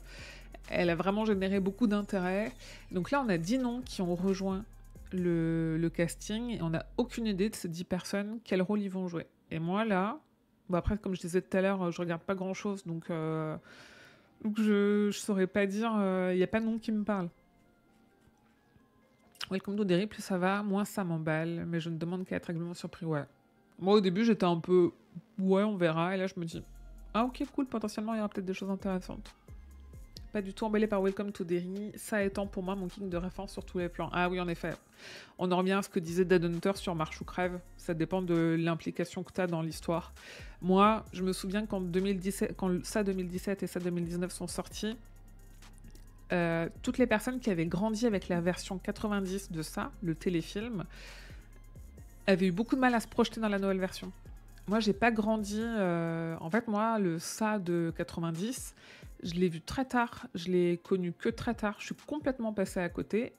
généré beaucoup d'intérêt. Donc là, on a 10 noms qui ont rejoint le casting, et on n'a aucune idée de ces 10 personnes, quel rôle ils vont jouer. Et moi, là... Bon, après, comme je disais tout à l'heure, je regarde pas grand-chose, donc je saurais pas dire, il n'y a pas de nom qui me parle. Welcome to Derry, plus ça va, moins ça m'emballe, mais je ne demande qu'à être agréablement surpris, ouais. Moi, au début, j'étais un peu, ouais, on verra, et là, je me dis, ah ok, cool, potentiellement, il y aura peut-être des choses intéressantes. Pas du tout emballé par Welcome to Derry, ça étant pour moi mon king de référence sur tous les plans. Ah oui, en effet, on en revient à ce que disait Dead Hunter sur Marche ou Crève, ça dépend de l'implication que tu as dans l'histoire. Moi, je me souviens quand 2017 et ça 2019 sont sortis, toutes les personnes qui avaient grandi avec la version 90 de ça, le téléfilm, avaient eu beaucoup de mal à se projeter dans la nouvelle version. Moi, j'ai pas grandi... En fait, moi, le ça de 90, je l'ai vu très tard, je l'ai connu que très tard, je suis complètement passée à côté.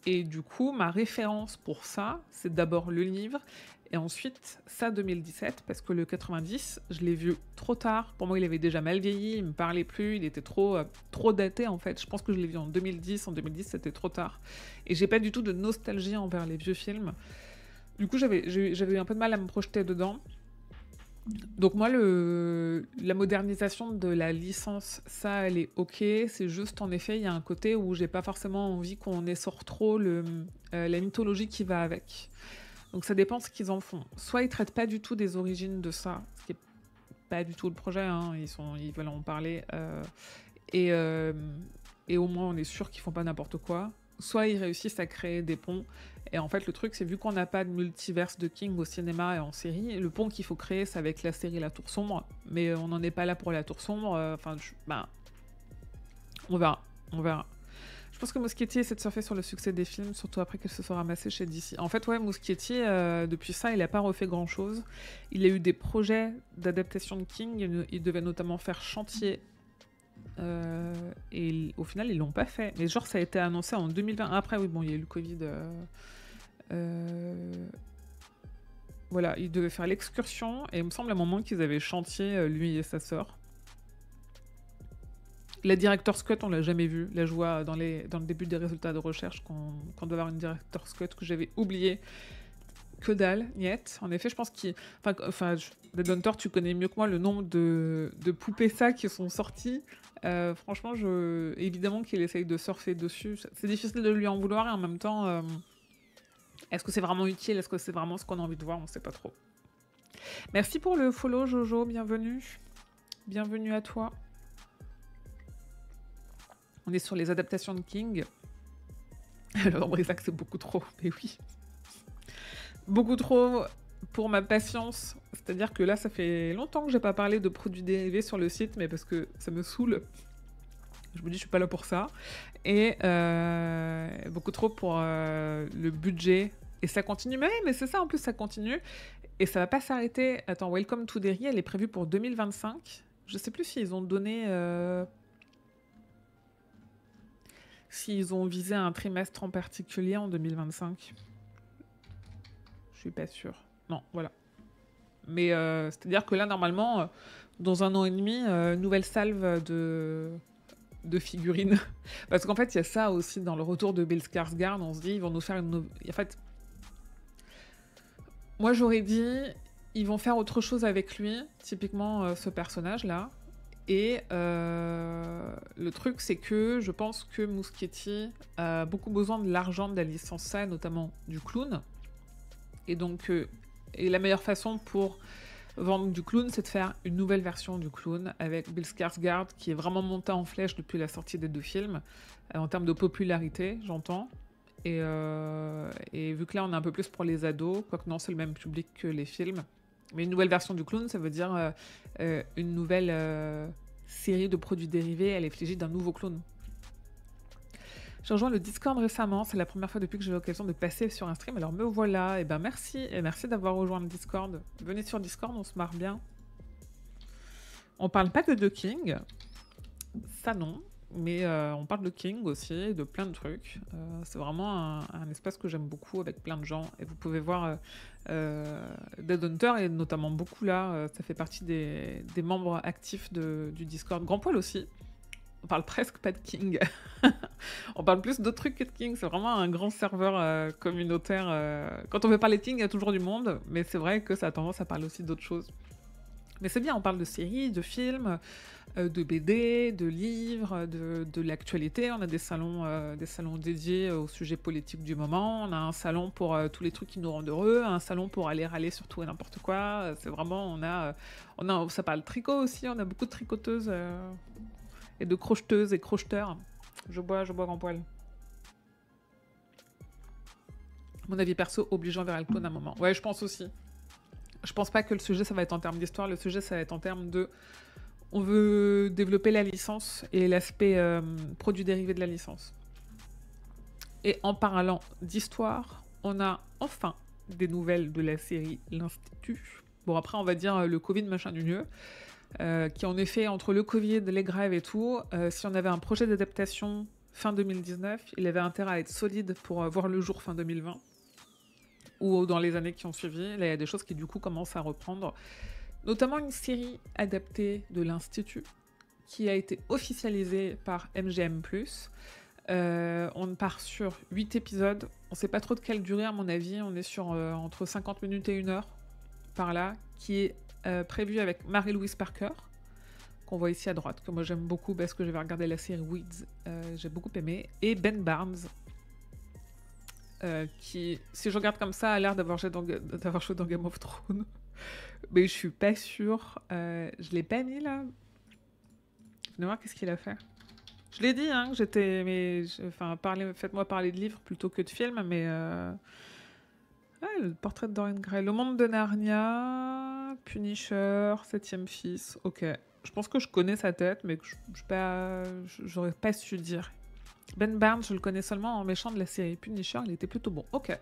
Et du coup, ma référence pour ça, c'est d'abord le livre, et ensuite ça 2017, parce que le 90, je l'ai vu trop tard. Pour moi, il avait déjà mal vieilli, il me parlait plus, il était trop daté en fait. Je pense que je l'ai vu en 2010, c'était trop tard. Et j'ai pas du tout de nostalgie envers les vieux films. Du coup, j'avais eu un peu de mal à me projeter dedans. Donc moi, la modernisation de la licence, ça, elle est ok. C'est juste, en effet, il y a un côté où j'ai pas forcément envie qu'on essore trop la mythologie qui va avec. Donc ça dépend ce qu'ils en font. Soit ils traitent pas du tout des origines de ça, ce qui est pas du tout le projet, hein, ils veulent en parler, et, euh, et au moins on est sûr qu'ils font pas n'importe quoi. Soit ils réussissent à créer des ponts, et en fait le truc c'est vu qu'on n'a pas de multiverse de King au cinéma et en série, le pont qu'il faut créer c'est avec la série La Tour Sombre, mais on n'en est pas là pour La Tour Sombre, on verra, on verra. Je pense que Muschietti essaie de surfer sur le succès des films, surtout après qu'elle se soit ramassée chez DC. En fait, ouais, Muschietti, depuis ça, il n'a pas refait grand-chose. Il a eu des projets d'adaptation de King, il devait notamment faire Chantier, et au final, ils l'ont pas fait. Mais genre, ça a été annoncé en 2020. Après, oui, bon, il y a eu le Covid. Voilà, il devait faire L'Excursion, et il me semble à un moment qu'ils avaient Chantier, lui et sa sœur. La Director's Cut, on l'a jamais vu. Là, je vois dans le début des résultats de recherche qu'on doit avoir une Director's Cut que j'avais oublié. Que dalle, niet. En effet, je pense qu'il... Dead Hunter, tu connais mieux que moi le nombre de poupées ça qui sont sorties. Franchement, évidemment qu'il essaye de surfer dessus. C'est difficile de lui en vouloir et en même temps, est-ce que c'est vraiment utile? Est-ce que c'est vraiment ce qu'on a envie de voir? On sait pas trop. Merci pour le follow, Jojo. Bienvenue. Bienvenue à toi. On est sur les adaptations de King. Alors, Brisac, c'est beaucoup trop. Mais oui. Beaucoup trop pour ma patience. C'est-à-dire que là, ça fait longtemps que j'ai pas parlé de produits dérivés sur le site, mais parce que ça me saoule. Je me dis, je suis pas là pour ça. Et beaucoup trop pour le budget. Et ça continue. Mais c'est ça, en plus, ça continue. Et ça va pas s'arrêter. Attends, Welcome to Derry, elle est prévue pour 2025. Je sais plus s'ils ont donné... S'ils ont visé un trimestre en particulier en 2025. Je suis pas sûre. Non, voilà. Mais c'est-à-dire que là, normalement, dans 1 an et demi, nouvelle salve de figurines. Parce qu'en fait, il y a ça aussi dans le retour de Bill Skarsgård. On se dit, ils vont nous faire une... En fait, moi, j'aurais dit, ils vont faire autre chose avec lui, typiquement ce personnage-là. Et le truc, c'est que je pense que Muschietti a beaucoup besoin de l'argent de la licence ça, notamment du clown. Et donc, et la meilleure façon pour vendre du clown, c'est de faire une nouvelle version du clown avec Bill Skarsgård, qui est vraiment monté en flèche depuis la sortie des 2 films, en termes de popularité, j'entends. Et vu que là, on est un peu plus pour les ados, quoique non, c'est le même public que les films. Mais une nouvelle version du clown, ça veut dire une nouvelle série de produits dérivés à l'effigie d'un nouveau clown. J'ai rejoint le Discord récemment, c'est la première fois depuis que j'ai l'occasion de passer sur un stream, alors me voilà, et ben merci, et merci d'avoir rejoint le Discord. Venez sur Discord, on se marre bien. On parle pas que de King, ça non, mais on parle de King aussi, de plein de trucs. C'est vraiment un espace que j'aime beaucoup avec plein de gens, et vous pouvez voir Dead Hunter, et notamment beaucoup là, ça fait partie des membres actifs du Discord. Grand Poil aussi. On parle presque pas de King. On parle plus d'autres trucs que de King. C'est vraiment un grand serveur communautaire. Quand on veut parler de King, il y a toujours du monde, mais c'est vrai que ça a tendance à parler aussi d'autres choses. Mais c'est bien, on parle de séries, de films, de BD, de livres, de l'actualité. On a des salons dédiés aux sujets politiques du moment. On a un salon pour tous les trucs qui nous rendent heureux, un salon pour aller râler sur tout et n'importe quoi. C'est vraiment, ça parle tricot aussi. On a beaucoup de tricoteuses et de crocheteuses et crocheteurs. Je bois Grand Poil. Mon avis perso, obligeant vers le clown à un moment. Ouais, je pense aussi. Je pense pas que le sujet, ça va être en termes d'histoire. Le sujet, ça va être en termes de... On veut développer la licence et l'aspect produit dérivé de la licence. Et en parlant d'histoire, on a enfin des nouvelles de la série L'Institut. Bon, après, on va dire le Covid, machin du mieux. Qui en effet, entre le Covid, les grèves et tout, si on avait un projet d'adaptation fin 2019, il avait intérêt à être solide pour voir le jour fin 2020 ou dans les années qui ont suivi. Là, il y a des choses qui du coup commencent à reprendre, notamment une série adaptée de l'Institut qui a été officialisée par MGM+, On part sur 8 épisodes. On sait pas trop de quelle durée, à mon avis. On est sur entre 50 minutes et 1 heure, par là, qui est prévu avec Mary-Louise Parker, qu'on voit ici à droite, que moi j'aime beaucoup parce que j'avais regardé la série Weeds, j'ai beaucoup aimé, et Ben Barnes, qui, si je regarde comme ça, a l'air d'avoir joué dans Game of Thrones, mais je suis pas sûre. Je l'ai pas mis là. Je vais voir qu'est-ce qu'il a fait. Je l'ai dit, hein, que j'étais, enfin, faites-moi parler de livres plutôt que de films, mais le portrait de Dorian Gray, Le Monde de Narnia, Punisher, Septième Fils, ok. Je pense que je connais sa tête, mais que j'aurais pas su dire. Ben Barnes, je le connais seulement en méchant de la série Punisher, il était plutôt bon. Ok.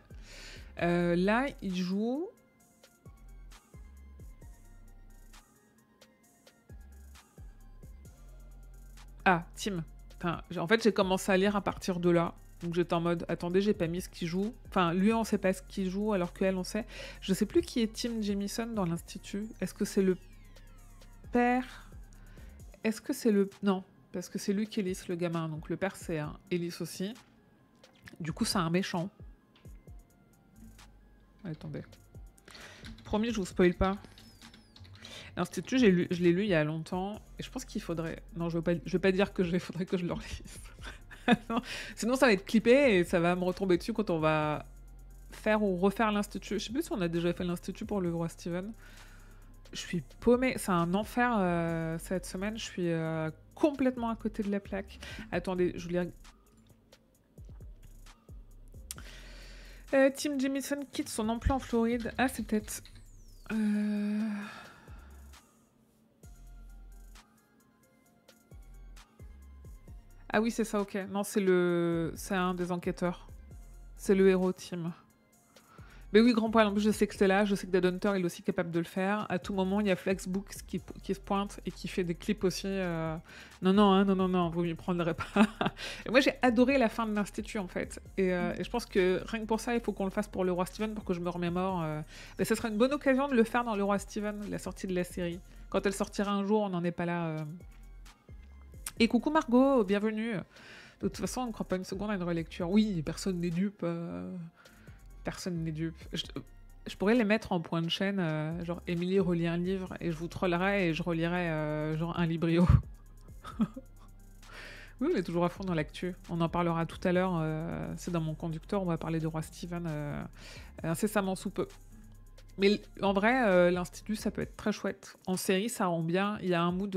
Là, il joue... Ah, Tim. Enfin, en fait, j'ai commencé à lire à partir de là. Donc j'étais en mode, attendez, j'ai pas mis ce qu'il joue. Enfin, lui, on sait pas ce qu'il joue, alors qu'elle, on sait. Je sais plus qui est Tim Jamison dans l'Institut. Est-ce que c'est le père? Est-ce que c'est le... Non, parce que c'est Luke Ellis, le gamin. Donc le père, c'est Ellis aussi. Du coup, c'est un méchant. Attendez. Promis, je vous spoil pas. L'Institut, je l'ai lu il y a longtemps. Et je pense qu'il faudrait... Non, je vais pas dire que faudrait que je le relise. Non. Sinon, ça va être clippé et ça va me retomber dessus quand on va faire ou refaire l'Institut. Je sais plus si on a déjà fait l'Institut pour le roi Steven. Je suis paumée. C'est un enfer cette semaine. Je suis complètement à côté de la plaque. Attendez, je vous lis... Tim Jamison quitte son emploi en Floride. Ah, c'est peut-être... Ah oui, c'est ça, ok. Non, c'est un des enquêteurs. C'est le héros, Tim. Mais oui, grand poil, en plus, je sais que c'est là. Je sais que Dead Hunter, il est aussi capable de le faire. À tout moment, il y a Flexbooks qui se pointe et qui fait des clips aussi. Non, non, hein, non, non, non, vous m'y prendrez pas. Et moi, j'ai adoré la fin de l'Institut, en fait. Et je pense que rien que pour ça, il faut qu'on le fasse pour le roi Steven, pour que je me remémore. Mais ça sera une bonne occasion de le faire dans le roi Steven, la sortie de la série. Quand elle sortira un jour, on n'en est pas là. Et coucou Margot, bienvenue. De toute façon, on ne croit pas une seconde à une relecture. Oui, personne n'est dupe. Personne n'est dupe. Je pourrais les mettre en point de chaîne, genre Émilie relit un livre et je vous trollerai et je relirai genre un librio. Oui, on est toujours à fond dans l'actu. On en parlera tout à l'heure. C'est dans mon conducteur, on va parler de Roi Steven incessamment sous peu. Mais en vrai, l'Institut, ça peut être très chouette. En série, ça rend bien. Il y a un mood...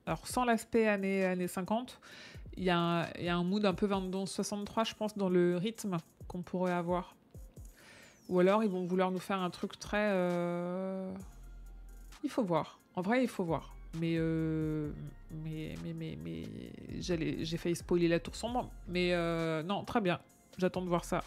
alors, sans l'aspect années 50, il y a un mood un peu 22-63, je pense, dans le rythme qu'on pourrait avoir. Ou alors, ils vont vouloir nous faire un truc très... Il faut voir. En vrai, il faut voir. Mais j'ai failli spoiler la tour sombre. Mais non, très bien. J'attends de voir ça.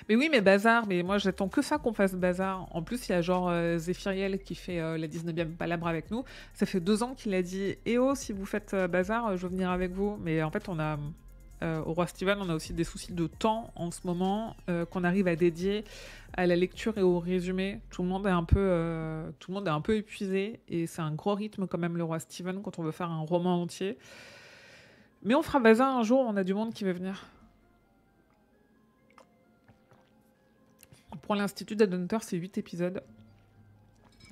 Mais oui, mais Bazar, mais moi j'attends que ça qu'on fasse Bazar. En plus, il y a genre Zéphiriel qui fait la 19e palabre avec nous. Ça fait 2 ans qu'il a dit « Eh oh, si vous faites Bazar, je veux venir avec vous ». Mais en fait, on a... au Roi Steven, on a aussi des soucis de temps en ce moment qu'on arrive à dédier à la lecture et au résumé. Tout le monde est un peu épuisé et c'est un gros rythme quand même le Roi Steven quand on veut faire un roman entier. Mais on fera Bazar un jour, on a du monde qui veut venir. Pour l'Institut Dead Hunter, c'est 8 épisodes.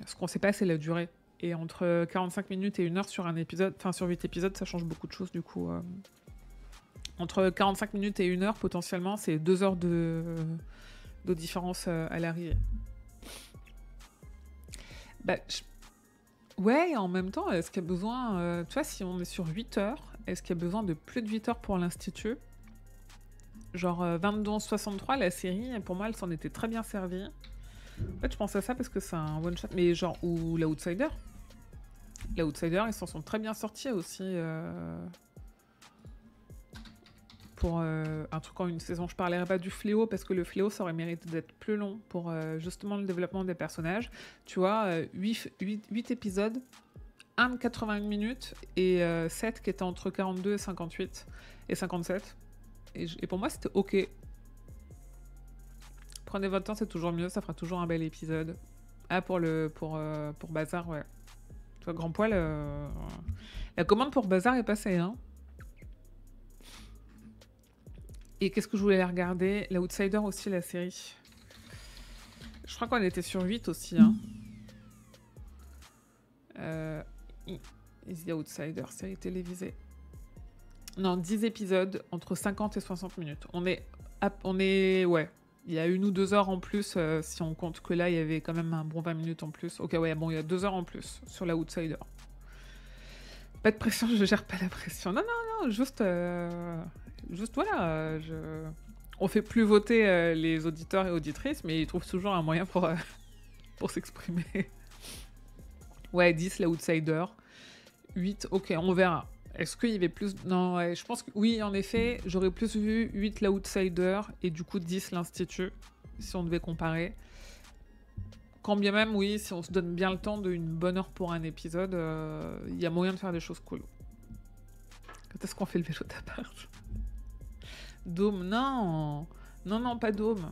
Ce qu'on sait pas, c'est la durée. Et entre 45 minutes et 1 heure sur un épisode, enfin sur 8 épisodes, ça change beaucoup de choses du coup. Entre 45 minutes et 1 heure, potentiellement, c'est 2 heures de différence à l'arrivée. Bah, ouais, et en même temps, est-ce qu'il y a besoin... tu vois, si on est sur 8 heures, est-ce qu'il y a besoin de plus de 8 heures pour l'Institut? Genre 22-63, la série, pour moi, elle s'en était très bien servie. En fait, je pense à ça parce que c'est un one-shot. Mais genre, ou l'Outsider. L'Outsider, ils s'en sont très bien sortis aussi. Pour un truc en une saison. Je parlerai pas du Fléau parce que le Fléau, ça aurait mérité d'être plus long pour justement le développement des personnages. Tu vois, 8 épisodes, 1 de 81 minutes et 7 qui étaient entre 42 et 58 et 57. Et pour moi, c'était ok. Prenez votre temps, c'est toujours mieux, ça fera toujours un bel épisode. Ah, pour Bazar, ouais. Tu vois, grand poil, la commande pour Bazar est passée, hein. Et qu'est-ce que je voulais regarder? L'Outsider aussi, la série. Je crois qu'on était sur 8 aussi. Hein. The Outsider, série télévisée. Non, 10 épisodes, entre 50 et 60 minutes. On est ouais. Il y a 1 ou 2 heures en plus, si on compte que là, il y avait quand même un bon 20 minutes en plus. Ok, ouais, bon, il y a 2 heures en plus sur la Outsider. Pas de pression, je gère pas la pression. Non, non, non, juste voilà. On fait plus voter les auditeurs et auditrices, mais ils trouvent toujours un moyen pour s'exprimer. Ouais, 10, la Outsider. 8, ok, on verra. Est-ce qu'il y avait plus... Non, ouais, je pense que oui, en effet, j'aurais plus vu 8 l'Outsider et du coup 10 l'Institut, si on devait comparer. Quand bien même, oui, si on se donne bien le temps d'une bonne heure pour un épisode, il y a moyen de faire des choses cool. Quand est-ce qu'on fait le vélo d'appart? Dôme, non. Non, non, pas Dôme.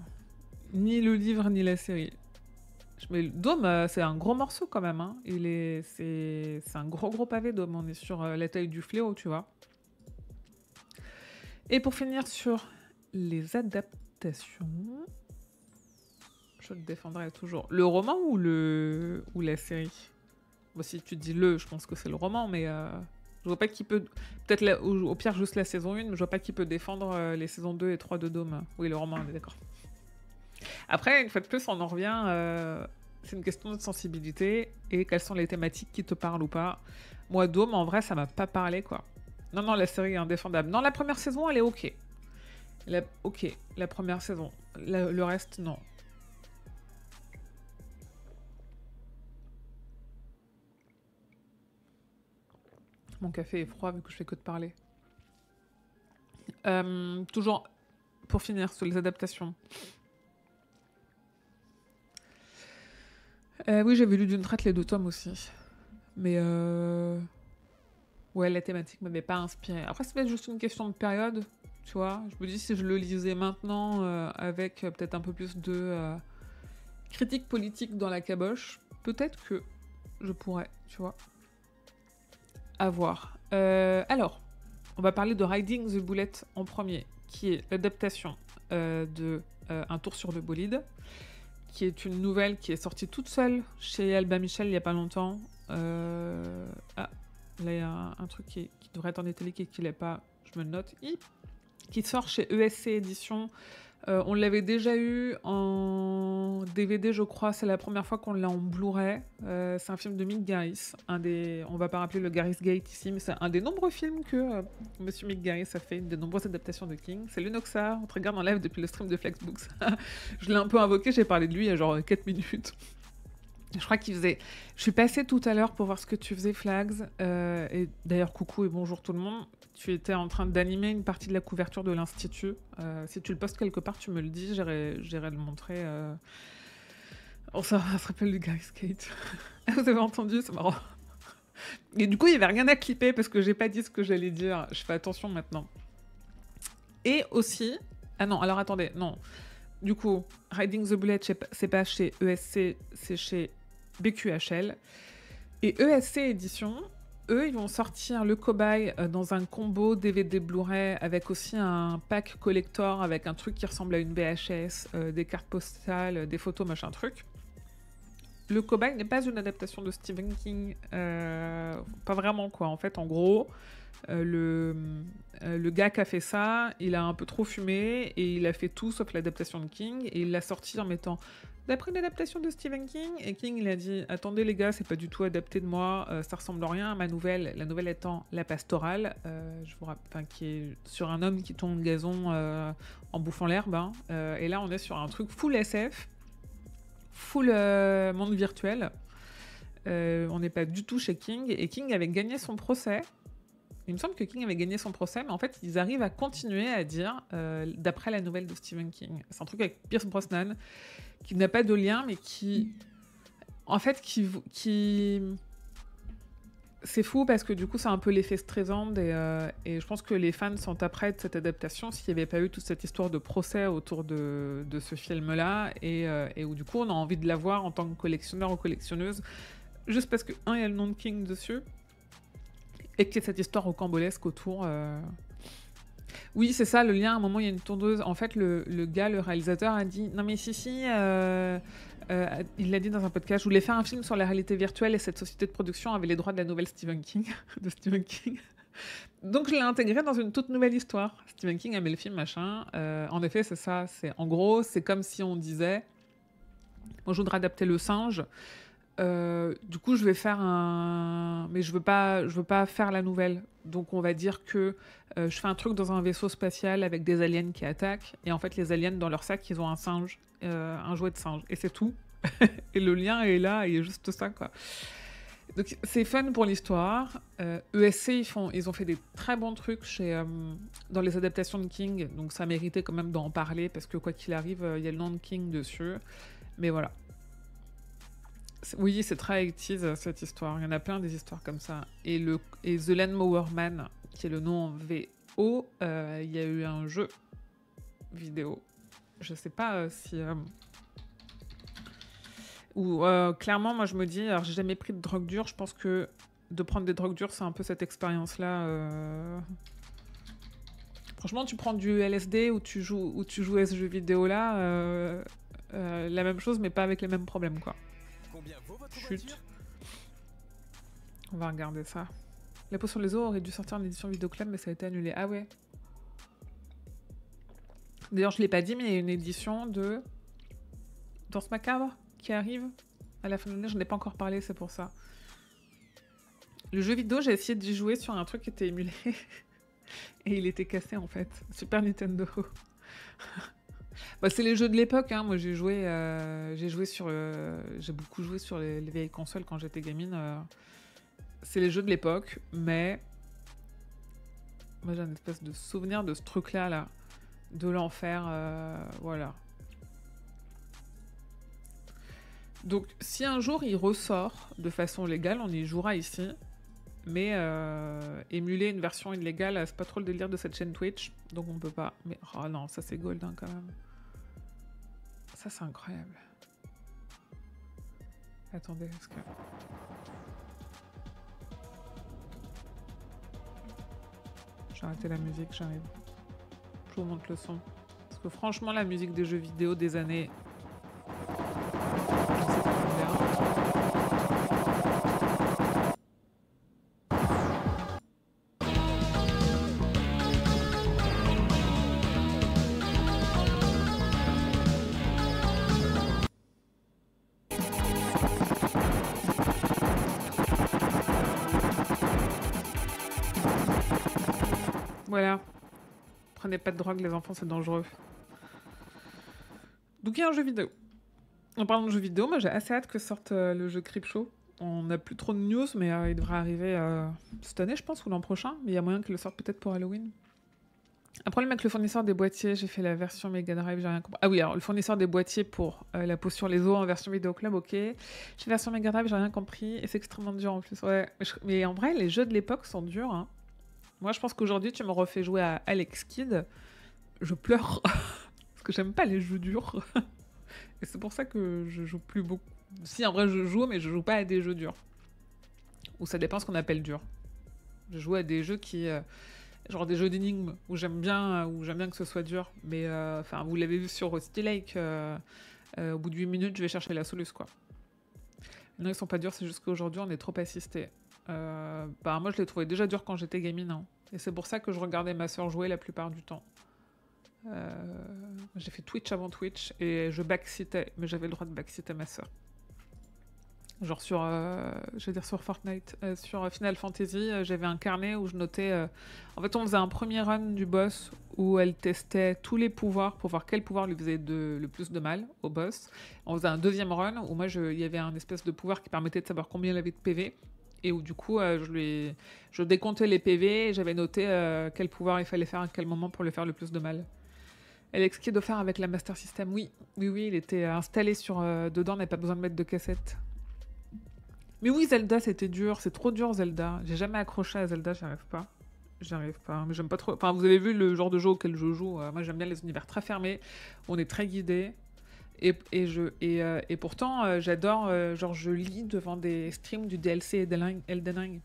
Ni le livre, ni la série. Mais Dôme, c'est un gros morceau quand même. Hein. C'est un gros pavé, Dôme. On est sur la taille du fléau, tu vois. Et pour finir sur les adaptations, je te défendrai toujours. Le roman ou la série? Bon, si tu dis je pense que c'est le roman, mais je vois pas qui peut... Peut-être au pire juste la saison 1, mais je vois pas qui peut défendre les saisons 2 et 3 de Dôme. Oui, le roman, on est d'accord. Après, une fois de plus, on en revient... c'est une question de sensibilité et quelles sont les thématiques qui te parlent ou pas. Moi, Dôme, en vrai, ça m'a pas parlé, quoi. Non, non, la série est indéfendable. Non, la première saison, elle est ok. La première saison. Le reste, non. Mon café est froid vu que je fais que de parler. Toujours, pour finir, sur les adaptations. Oui, j'avais lu d'une traite les 2 tomes aussi. Mais ouais, la thématique m'avait pas inspiré. Après, c'est peut-être juste une question de période, tu vois. Je me dis, si je le lisais maintenant, avec peut-être un peu plus de critique politique dans la caboche, peut-être que je pourrais, tu vois. À voir. Alors, on va parler de Riding the Bullet en premier, qui est l'adaptation de Un tour sur le bolide, qui est une nouvelle qui est sortie toute seule chez Albin Michel il n'y a pas longtemps. Ah, là il y a un truc qui devrait être en italique et qui l'est pas, je me le note. Qui sort chez ESC Éditions. On l'avait déjà eu en DVD, je crois. C'est la première fois qu'on l'a en Blu-ray. C'est un film de Mick Garris. On va pas rappeler le Garris Gate ici, mais c'est un des nombreux films que Monsieur Mick Garris a fait, une des nombreuses adaptations de King. C'est Lunoxa, on te regarde en live depuis le stream de Flexbooks. Je l'ai un peu invoqué, j'ai parlé de lui il y a genre 4 minutes. Je crois qu'il faisait... Je suis passée tout à l'heure pour voir ce que tu faisais, Flags. Et d'ailleurs, coucou et bonjour tout le monde. Tu étais en train d'animer une partie de la couverture de l'Institut. Si tu le postes quelque part, tu me le dis. J'irai le montrer. Oh, ça se rappelle du Gary Skate. Vous avez entendu? C'est marrant. Et du coup, il n'y avait rien à clipper parce que j'ai pas dit ce que j'allais dire. Je fais attention maintenant. Et aussi... Ah non, alors attendez, non. Du coup, Riding the Bullet, c'est pas chez ESC, c'est chez BQHL. Et ESC Édition, eux, ils vont sortir le cobaye dans un combo DVD Blu-ray avec aussi un pack collector avec un truc qui ressemble à une VHS, des cartes postales, des photos, machin truc. Le cobaye n'est pas une adaptation de Stephen King, pas vraiment quoi. En fait, en gros, le gars qui a fait ça, il a un peu trop fumé et il a fait tout sauf l'adaptation de King et il l'a sorti en mettant d'après une adaptation de Stephen King. Et King, il a dit attendez les gars, c'est pas du tout adapté de moi, ça ressemble à rien à ma nouvelle. La nouvelle étant La Pastorale, qui est sur un homme qui tombe le gazon en bouffant l'herbe. Hein. Et là, on est sur un truc full SF, full monde virtuel. On n'est pas du tout chez King. Et King avait gagné son procès. Il me semble que King avait gagné son procès, mais en fait, ils arrivent à continuer à dire, d'après la nouvelle de Stephen King. C'est un truc avec Pierce Brosnan, qui n'a pas de lien, mais qui... En fait, qui... C'est fou parce que du coup, c'est un peu l'effet Streisand et je pense que les fans sont après de cette adaptation s'il n'y avait pas eu toute cette histoire de procès autour de ce film-là et où du coup, on a envie de la voir en tant que collectionneur ou collectionneuse, juste parce que, il y a le nom de King dessus, et qu'il y a cette histoire rocambolesque autour. Oui, c'est ça, le lien. À un moment, il y a une tondeuse. En fait, le gars, le réalisateur, a dit non, mais si, il l'a dit dans un podcast. Je voulais faire un film sur la réalité virtuelle et cette société de production avait les droits de la nouvelle Stephen King, de Stephen King. Donc, je l'ai intégré dans une toute nouvelle histoire. Stephen King aimait le film, machin. En effet, c'est ça. En gros, c'est comme si on disait moi, je voudrais adapter le singe. Du coup, je vais faire un. Mais je veux pas faire la nouvelle. Donc, on va dire que je fais un truc dans un vaisseau spatial avec des aliens qui attaquent. Et en fait, les aliens, dans leur sac, ils ont un singe, un jouet de singe. Et c'est tout. Et le lien est là, il y a juste ça, quoi. Donc, c'est fun pour l'histoire. ESC, ils ont fait des très bons trucs dans les adaptations de King. Donc, ça méritait quand même d'en parler parce que, quoi qu'il arrive, il y a le nom de King dessus. Mais voilà. Oui, c'est très 80s cette histoire. Il y en a plein des histoires comme ça. Et The Lawnmower Man, qui est le nom en VO, il y a eu un jeu vidéo. Je sais pas si. Clairement, moi je me dis, alors j'ai jamais pris de drogue dure. Je pense que de prendre des drogues dures, c'est un peu cette expérience-là. Franchement, tu prends du LSD ou tu joues à ce jeu vidéo-là, la même chose, mais pas avec les mêmes problèmes, quoi. Chut. On va regarder ça. La peau sur les os aurait dû sortir en édition vidéoclub, mais ça a été annulé. Ah ouais. D'ailleurs, je l'ai pas dit, mais il y a une édition de Danse Macabre qui arrive à la fin de l'année. Je n'en ai pas encore parlé, c'est pour ça. Le jeu vidéo, j'ai essayé d'y jouer sur un truc qui était émulé. Et il était cassé, en fait. Super Nintendo. Bah, c'est les jeux de l'époque, hein. Moi j'ai beaucoup joué sur les vieilles consoles quand j'étais gamine. C'est les jeux de l'époque, mais moi j'ai un espèce de souvenir de ce truc-là, là, de l'enfer, voilà. Donc si un jour il ressort de façon légale, on y jouera ici. Mais émuler une version illégale, c'est pas trop le délire de cette chaîne Twitch, donc on peut pas. Mais oh non, ça c'est golden quand même. Ça c'est incroyable. Attendez, est-ce que... J'ai arrêté la musique, j'arrive. Je vous montre le son. Parce que franchement, la musique des jeux vidéo des années... Je sais pas combien. Voilà. Prenez pas de drogue, les enfants, c'est dangereux. Donc il y a un jeu vidéo. En parlant de jeux vidéo, moi j'ai assez hâte que sorte le jeu Creepshow. On n'a plus trop de news, mais il devrait arriver cette année, je pense, ou l'an prochain. Mais il y a moyen qu'il le sorte peut-être pour Halloween. Un problème avec le fournisseur des boîtiers, j'ai fait la version Mega Drive, j'ai rien compris. Ah oui, alors le fournisseur des boîtiers pour la potion les os en version vidéo club, ok. J'ai la version Mega Drive, j'ai rien compris, et c'est extrêmement dur en plus. Ouais, mais en vrai, les jeux de l'époque sont durs, hein. Moi, je pense qu'aujourd'hui, tu me refais jouer à Alex Kidd, je pleure. Parce que j'aime pas les jeux durs. Et c'est pour ça que je joue plus beaucoup. Si, en vrai, je joue, mais je joue pas à des jeux durs. Ou ça dépend ce qu'on appelle dur. Je joue à des jeux qui... genre des jeux d'énigmes, où j'aime bien que ce soit dur. Mais, enfin, vous l'avez vu sur Rusty Lake, au bout de 8 minutes, je vais chercher la soluce, quoi. Non, ils sont pas durs, c'est juste qu'aujourd'hui, on est trop assisté. Bah, moi, je les trouvais déjà durs quand j'étais gamine, hein. Et c'est pour ça que je regardais ma soeur jouer la plupart du temps. J'ai fait Twitch avant Twitch et je backseatais, mais j'avais le droit de backseater ma soeur. Genre sur, je veux dire sur Fortnite, sur Final Fantasy, j'avais un carnet où je notais... En fait, on faisait un premier run du boss où elle testait tous les pouvoirs pour voir quel pouvoir lui faisait le plus de mal au boss. On faisait un deuxième run où moi, il y avait un espèce de pouvoir qui permettait de savoir combien elle avait de PV. Et où du coup, je décomptais les PV et j'avais noté quel pouvoir il fallait faire à quel moment pour lui faire le plus de mal. Alex Kidd offert avec la Master System, oui, il était installé dedans, on n'avait pas besoin de mettre de cassette. Mais oui, Zelda, c'était dur, c'est trop dur Zelda. J'ai jamais accroché à Zelda, j'arrive pas. Mais j'aime pas trop. Enfin, vous avez vu le genre de jeu auquel je joue. Moi, j'aime bien les univers très fermés. On est très guidé. Et pourtant, j'adore. Genre, je lis devant des streams du DLC Elden Ring.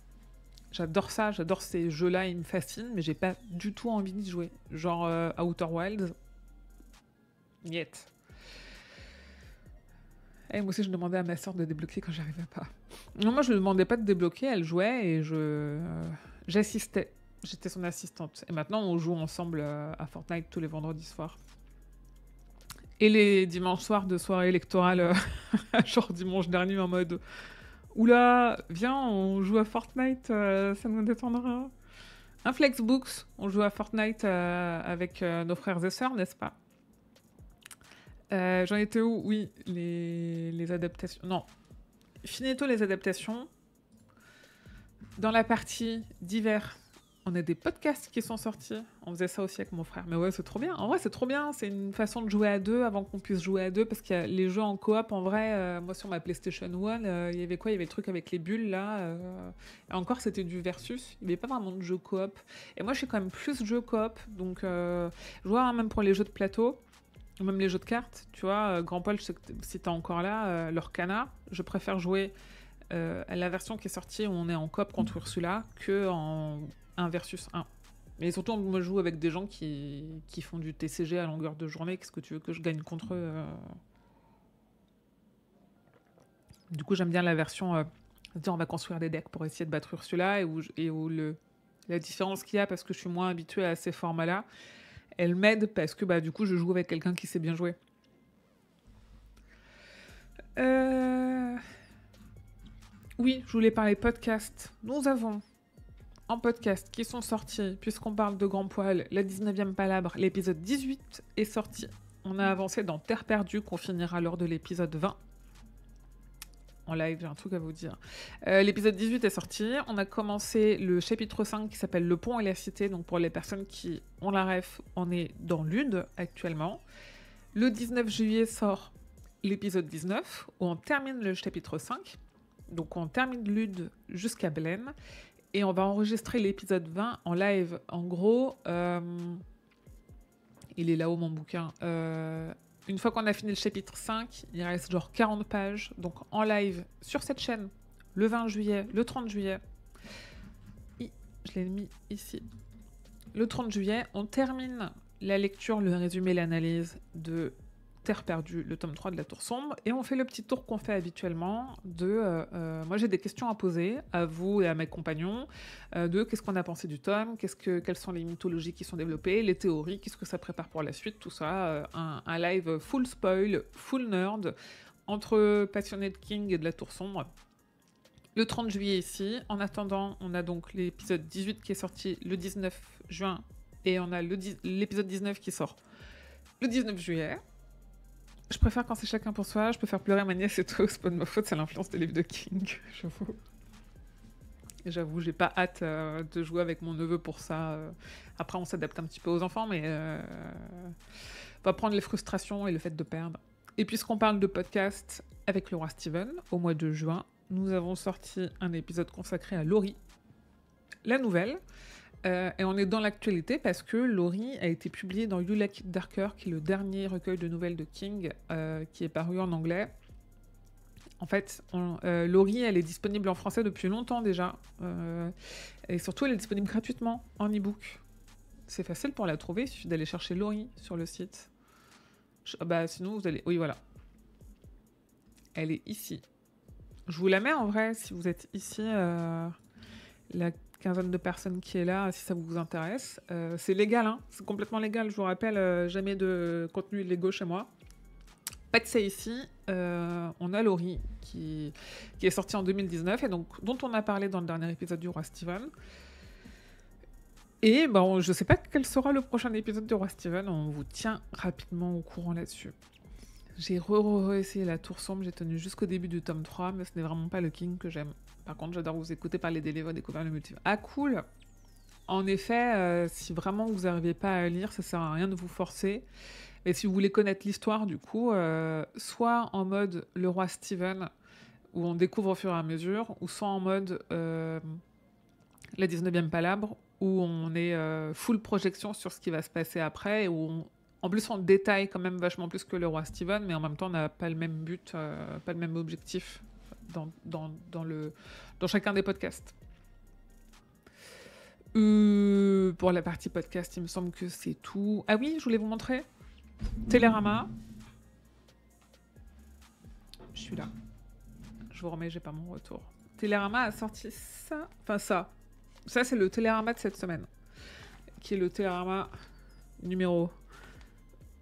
J'adore ça, j'adore ces jeux-là, ils me fascinent, mais j'ai pas du tout envie d'y jouer. Genre Outer Wilds, niet. Et moi aussi, je demandais à ma soeur de débloquer quand j'arrivais pas. Non, moi, je ne demandais pas de débloquer, elle jouait et j'assistais. J'étais son assistante. Et maintenant, on joue ensemble à Fortnite tous les vendredis soirs. Et les dimanches soirs de soirée électorale, genre dimanche dernier, en mode oula, viens, on joue à Fortnite, ça nous détendra. Un Flexbooks, on joue à Fortnite avec nos frères et sœurs, n'est-ce pas? J'en étais où? Oui, les adaptations. Non, finito les adaptations. Dans la partie d'hiver, on a des podcasts qui sont sortis. On faisait ça aussi avec mon frère. Mais ouais, c'est trop bien. En vrai, c'est trop bien. C'est une façon de jouer à deux avant qu'on puisse jouer à deux. Parce qu'il y a les jeux en coop, en vrai, moi sur ma PlayStation 1, il y avait quoi? Il y avait le truc avec les bulles là. Et encore, c'était du versus. Il n'y avait pas vraiment de jeu coop. Et moi, je suis quand même plus jeu coop. Donc, je vois même pour les jeux de plateau. Même les jeux de cartes, tu vois, Grand Paul, je sais que si t'es encore là, l'Orcana, je préfère jouer à la version qui est sortie où on est en coop contre Ursula que en 1 versus 1. Mais surtout, moi, je joue avec des gens qui font du TCG à longueur de journée. Qu'est-ce que tu veux que je gagne contre eux Du coup, j'aime bien la version on va construire des decks pour essayer de battre Ursula et où la différence qu'il y a, parce que je suis moins habituée à ces formats-là, elle m'aide parce que du coup, je joue avec quelqu'un qui sait bien jouer. Oui, je voulais parler podcast. Nous avons en podcast qui sont sortis, puisqu'on parle de Grand Poil, la 19e Palabre, l'épisode 18 est sorti. On a avancé dans Terre perdue, qu'on finira lors de l'épisode 20. En live, j'ai un truc à vous dire. L'épisode 18 est sorti. On a commencé le chapitre 5 qui s'appelle Le pont et la cité. Donc pour les personnes qui ont la ref, on est dans Lude actuellement. Le 19 juillet sort l'épisode 19 où on termine le chapitre 5. Donc on termine Lude jusqu'à Blaine. Et on va enregistrer l'épisode 20 en live. En gros, il est là-haut mon bouquin. Une fois qu'on a fini le chapitre 5, il reste genre 40 pages. Donc en live sur cette chaîne, le 20 juillet, le 30 juillet. Je l'ai mis ici. Le 30 juillet, on termine la lecture, le résumé, l'analyse de Terre perdue, le tome 3 de la Tour sombre. Et on fait le petit tour qu'on fait habituellement de... moi, j'ai des questions à poser à vous et à mes compagnons de qu'est-ce qu'on a pensé du tome, quelles sont les mythologies qui sont développées, les théories, qu'est-ce que ça prépare pour la suite, tout ça. Un live full spoil, full nerd, entre passionnés de King et de la Tour sombre. Le 30 juillet ici. En attendant, on a donc l'épisode 18 qui est sorti le 19 juin et on a l'épisode 19 qui sort le 19 juillet. Je préfère quand c'est chacun pour soi. Je peux faire pleurer ma nièce et tout. C'est pas de ma faute, c'est l'influence des livres de King, j'avoue. Et j'avoue, j'ai pas hâte de jouer avec mon neveu pour ça. Après, on s'adapte un petit peu aux enfants, mais on va prendre les frustrations et le fait de perdre. Et puisqu'on parle de podcast avec le roi Steven, au mois de juin, nous avons sorti un épisode consacré à Laurie, la nouvelle. Et on est dans l'actualité parce que Laurie a été publiée dans You Like It Darker, qui est le dernier recueil de nouvelles de King, qui est paru en anglais. En fait, Laurie, elle est disponible en français depuis longtemps déjà. Et surtout, elle est disponible gratuitement en e-book. C'est facile pour la trouver, il suffit d'aller chercher Laurie sur le site. Sinon, vous allez... Oui, voilà. Elle est ici. Je vous la mets en vrai, si vous êtes ici, la quinzaine de personnes qui est là, si ça vous intéresse. C'est légal, hein, c'est complètement légal, je vous rappelle, jamais de contenu illégaux chez moi. Pas de ça ici, on a Laurie qui est sortie en 2019 et donc dont on a parlé dans le dernier épisode du Roi Steven. Et je sais pas quel sera le prochain épisode du Roi Steven, on vous tient rapidement au courant là-dessus. J'ai essayé la Tour sombre, j'ai tenu jusqu'au début du tome 3, mais ce n'est vraiment pas le King que j'aime. Par contre, j'adore vous écouter parler des livres, découvrir le multivers. Ah, cool! En effet, si vraiment vous n'arrivez pas à lire, ça sert à rien de vous forcer. Et si vous voulez connaître l'histoire, du coup, soit en mode Le Roi Steven, où on découvre au fur et à mesure, ou soit en mode la 19e Palabre, où on est full projection sur ce qui va se passer après, et où en plus on détaille quand même vachement plus que Le Roi Steven, mais en même temps on n'a pas le même but, pas le même objectif dans chacun des podcasts. Pour la partie podcast, il me semble que c'est tout. Ah oui, je voulais vous montrer. Télérama. Je suis là. Je vous remets, j'ai pas mon retour. Télérama a sorti ça. Enfin, ça. Ça, c'est le Télérama de cette semaine. Qui est le Télérama numéro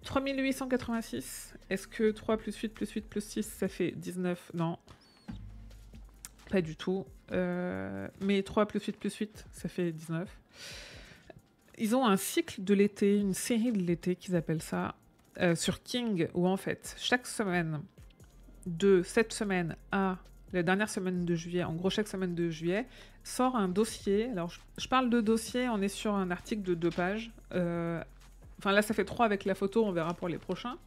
3886. Est-ce que 3 plus 8 plus 8 plus 6, ça fait 19? Non. Pas du tout. Mais 3 plus 8 plus 8, ça fait 19. Ils ont un cycle de l'été, une série de l'été qu'ils appellent ça, sur King, où en fait, chaque semaine, de cette semaine à la dernière semaine de juillet, en gros chaque semaine de juillet, sort un dossier. Alors je parle de dossier, on est sur un article de 2 pages. Enfin là ça fait 3 avec la photo, on verra pour les prochains.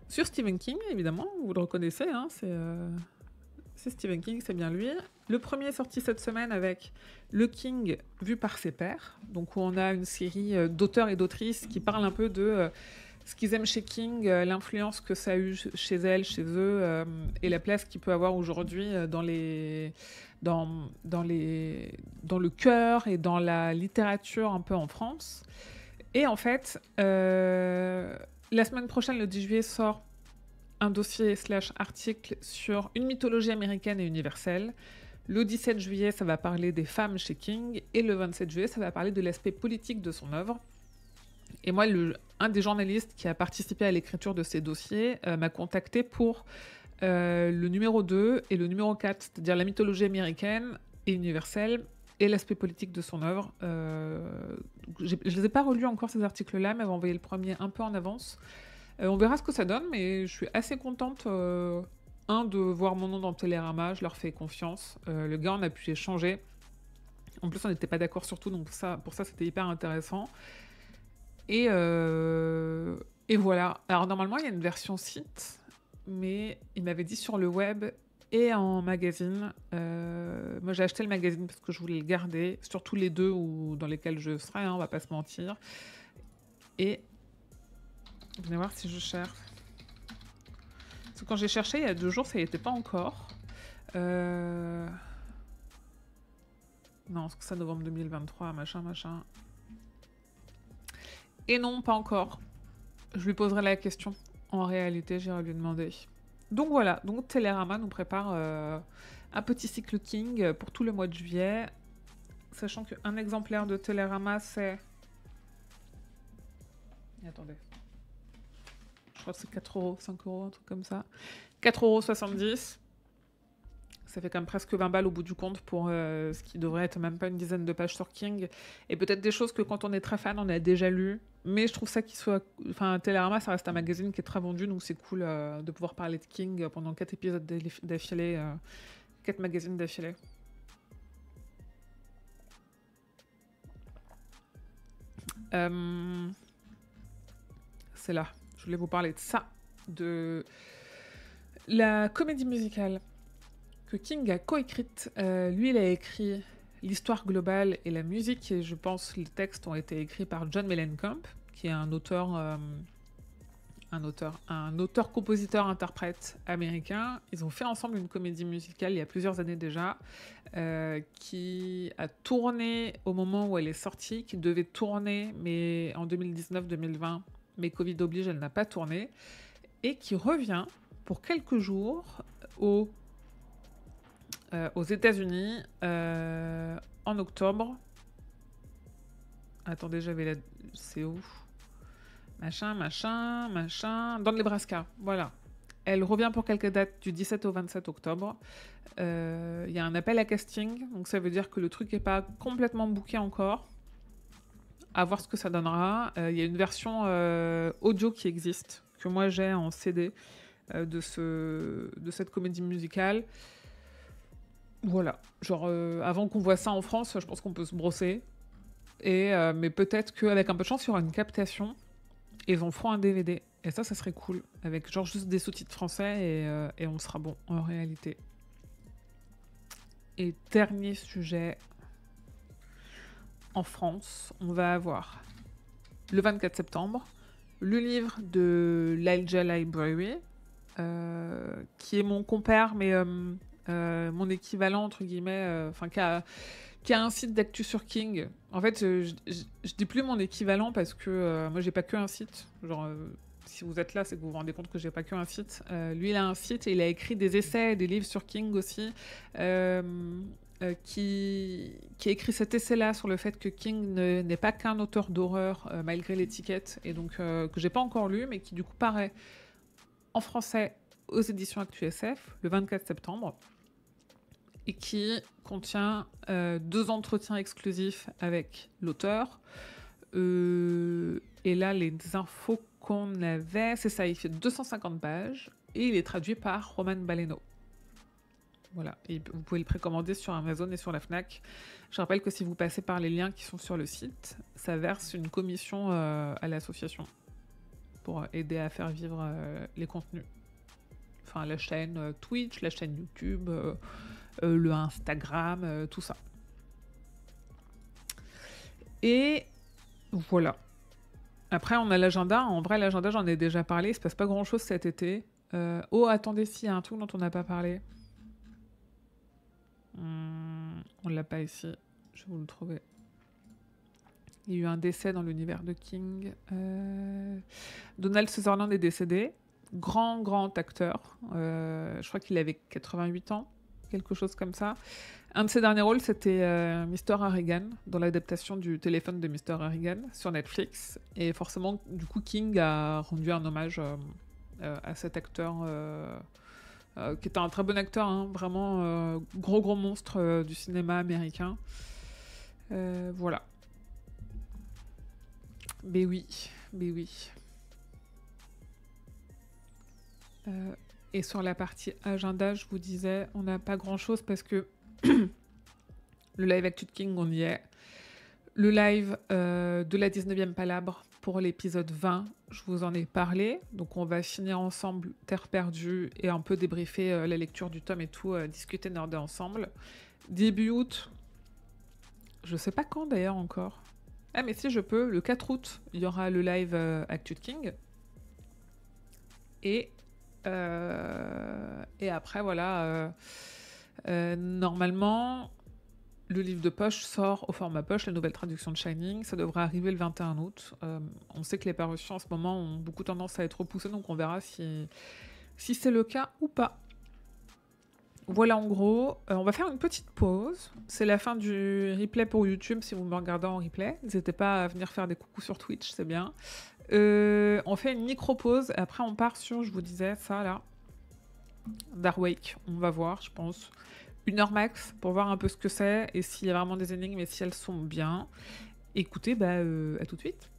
Sur Stephen King, évidemment, vous le reconnaissez, hein, c'est Stephen King, c'est bien lui. Le premier est sorti cette semaine avec le King vu par ses pairs, donc où on a une série d'auteurs et d'autrices qui parlent un peu de ce qu'ils aiment chez King, l'influence que ça a eu chez elle, chez eux, et la place qu'il peut avoir aujourd'hui dans le cœur et dans la littérature un peu en France. Et en fait, la semaine prochaine, le 10 juillet, sort un dossier / article sur une mythologie américaine et universelle. Le 17 juillet, ça va parler des femmes chez King. Et le 27 juillet, ça va parler de l'aspect politique de son œuvre. Et moi, un des journalistes qui a participé à l'écriture de ces dossiers m'a contacté pour le numéro 2 et le numéro 4, c'est-à-dire la mythologie américaine et universelle et l'aspect politique de son œuvre. Je ne les ai pas relus encore, ces articles-là, mais on va envoyer le premier un peu en avance. On verra ce que ça donne, mais je suis assez contente, de voir mon nom dans Télérama, je leur fais confiance. Le gars, on a pu échanger. En plus, on n'était pas d'accord sur tout, donc pour ça, c'était hyper intéressant. Et voilà. Alors, normalement, il y a une version site, mais il m'avait dit sur le web et en magazine. Moi, j'ai acheté le magazine parce que je voulais le garder, surtout les deux dans lesquels je serai, hein, on va pas se mentir. Et venez voir si je cherche. Parce que quand j'ai cherché il y a 2 jours, ça n'y était pas encore. Non, c'est que ça, novembre 2023, machin. Et non, pas encore. Je lui poserai la question. En réalité, j'irai lui demander. Donc voilà, donc Télérama nous prépare un petit cycle King pour tout le mois de juillet. Sachant qu'un exemplaire de Télérama, c'est... Attendez. Je crois que c'est 4 €, 5 €, un truc comme ça. 4,70 €. Ça fait quand même presque 20 balles au bout du compte pour ce qui devrait être même pas une dizaine de pages sur King. Et peut-être des choses que quand on est très fan, on a déjà lu. Mais je trouve ça qu'il soit... Enfin, Télérama, ça reste un magazine qui est très vendu, donc c'est cool de pouvoir parler de King pendant 4 épisodes d'affilée. 4 magazines d'affilée. C'est là. Je voulais vous parler de ça. De la comédie musicale que King a coécrite. Lui, il a écrit l'histoire globale et la musique, et je pense que les textes ont été écrits par John Mellencamp, qui est un auteur-compositeur-interprète américain. Ils ont fait ensemble une comédie musicale il y a plusieurs années déjà, qui a tourné au moment où elle est sortie, qui devait tourner mais en 2019-2020, mais Covid oblige, elle n'a pas tourné, et qui revient pour quelques jours aux États-Unis en octobre. Attendez, c'est où? Machin. Dans le Nebraska, voilà. Elle revient pour quelques dates du 17 au 27 octobre. Il y a un appel à casting, donc ça veut dire que le truc n'est pas complètement booké encore. À voir ce que ça donnera. Il y a une version audio qui existe, que moi j'ai en CD de cette comédie musicale. Voilà, genre avant qu'on voit ça en France, je pense qu'on peut se brosser. Mais peut-être qu'avec un peu de chance, il y aura une captation et ils en feront un DVD. Et ça serait cool, avec genre juste des sous-titres français et on sera bon en réalité. Et dernier sujet, en France, on va avoir le 24 septembre le livre de l'Alja Library, qui est mon compère, mais mon équivalent, entre guillemets, qui a un site d'actu sur King. En fait, je dis plus mon équivalent parce que moi, j'ai pas que un site. Genre, si vous êtes là, c'est que vous vous rendez compte que j'ai pas que un site. Lui, il a un site et il a écrit des essais et des livres sur King aussi. Qui a écrit cet essai-là sur le fait que King n'est pas qu'un auteur d'horreur, malgré l'étiquette, et donc que j'ai pas encore lu, mais qui du coup paraît en français aux éditions Actu SF le 24 septembre, et qui contient 2 entretiens exclusifs avec l'auteur. Et là, les infos qu'on avait, c'est ça, il fait 250 pages, et il est traduit par Roman Baleno. Voilà, et vous pouvez le précommander sur Amazon et sur la Fnac. Je rappelle que si vous passez par les liens qui sont sur le site, ça verse une commission à l'association pour aider à faire vivre les contenus. Enfin, la chaîne Twitch, la chaîne YouTube, le Instagram, tout ça. Et voilà. Après, on a l'agenda. En vrai, l'agenda, j'en ai déjà parlé. Il se passe pas grand-chose cet été. Oh, attendez, s'il y a un truc dont on n'a pas parlé. On l'a pas ici. Je vais vous le trouver. Il y a eu un décès dans l'univers de King. Donald Sutherland est décédé. Grand acteur. Je crois qu'il avait 88 ans. Quelque chose comme ça. Un de ses derniers rôles, c'était Mr. Harrigan, dans l'adaptation du téléphone de Mr. Harrigan sur Netflix. Et forcément, du coup, King a rendu un hommage à cet acteur... qui était un très bon acteur, hein, vraiment gros monstre du cinéma américain. Voilà. Mais oui. Et sur la partie agenda, je vous disais, on n'a pas grand-chose parce que le live Actu de King, on y est. Le live de la 19e Palabre pour l'épisode 20, je vous en ai parlé. Donc on va finir ensemble Terre perdue et un peu débriefer la lecture du tome et tout, discuter, nerder ensemble. Début août, je sais pas quand d'ailleurs encore. Ah mais si je peux, le 4 août, il y aura le live Actu de King. Et après voilà, normalement... Le livre de poche sort au format poche, la nouvelle traduction de Shining. Ça devrait arriver le 21 août. On sait que les parutions en ce moment ont beaucoup tendance à être repoussées, donc on verra si c'est le cas ou pas. Voilà en gros. On va faire une petite pause. C'est la fin du replay pour YouTube si vous me regardez en replay. N'hésitez pas à venir faire des coucous sur Twitch, c'est bien. On fait une micro-pause et après on part sur, je vous disais, ça là. Darkwake, on va voir, je pense. 1 heure max pour voir un peu ce que c'est et s'il y a vraiment des énigmes et si elles sont bien. Écoutez, à tout de suite.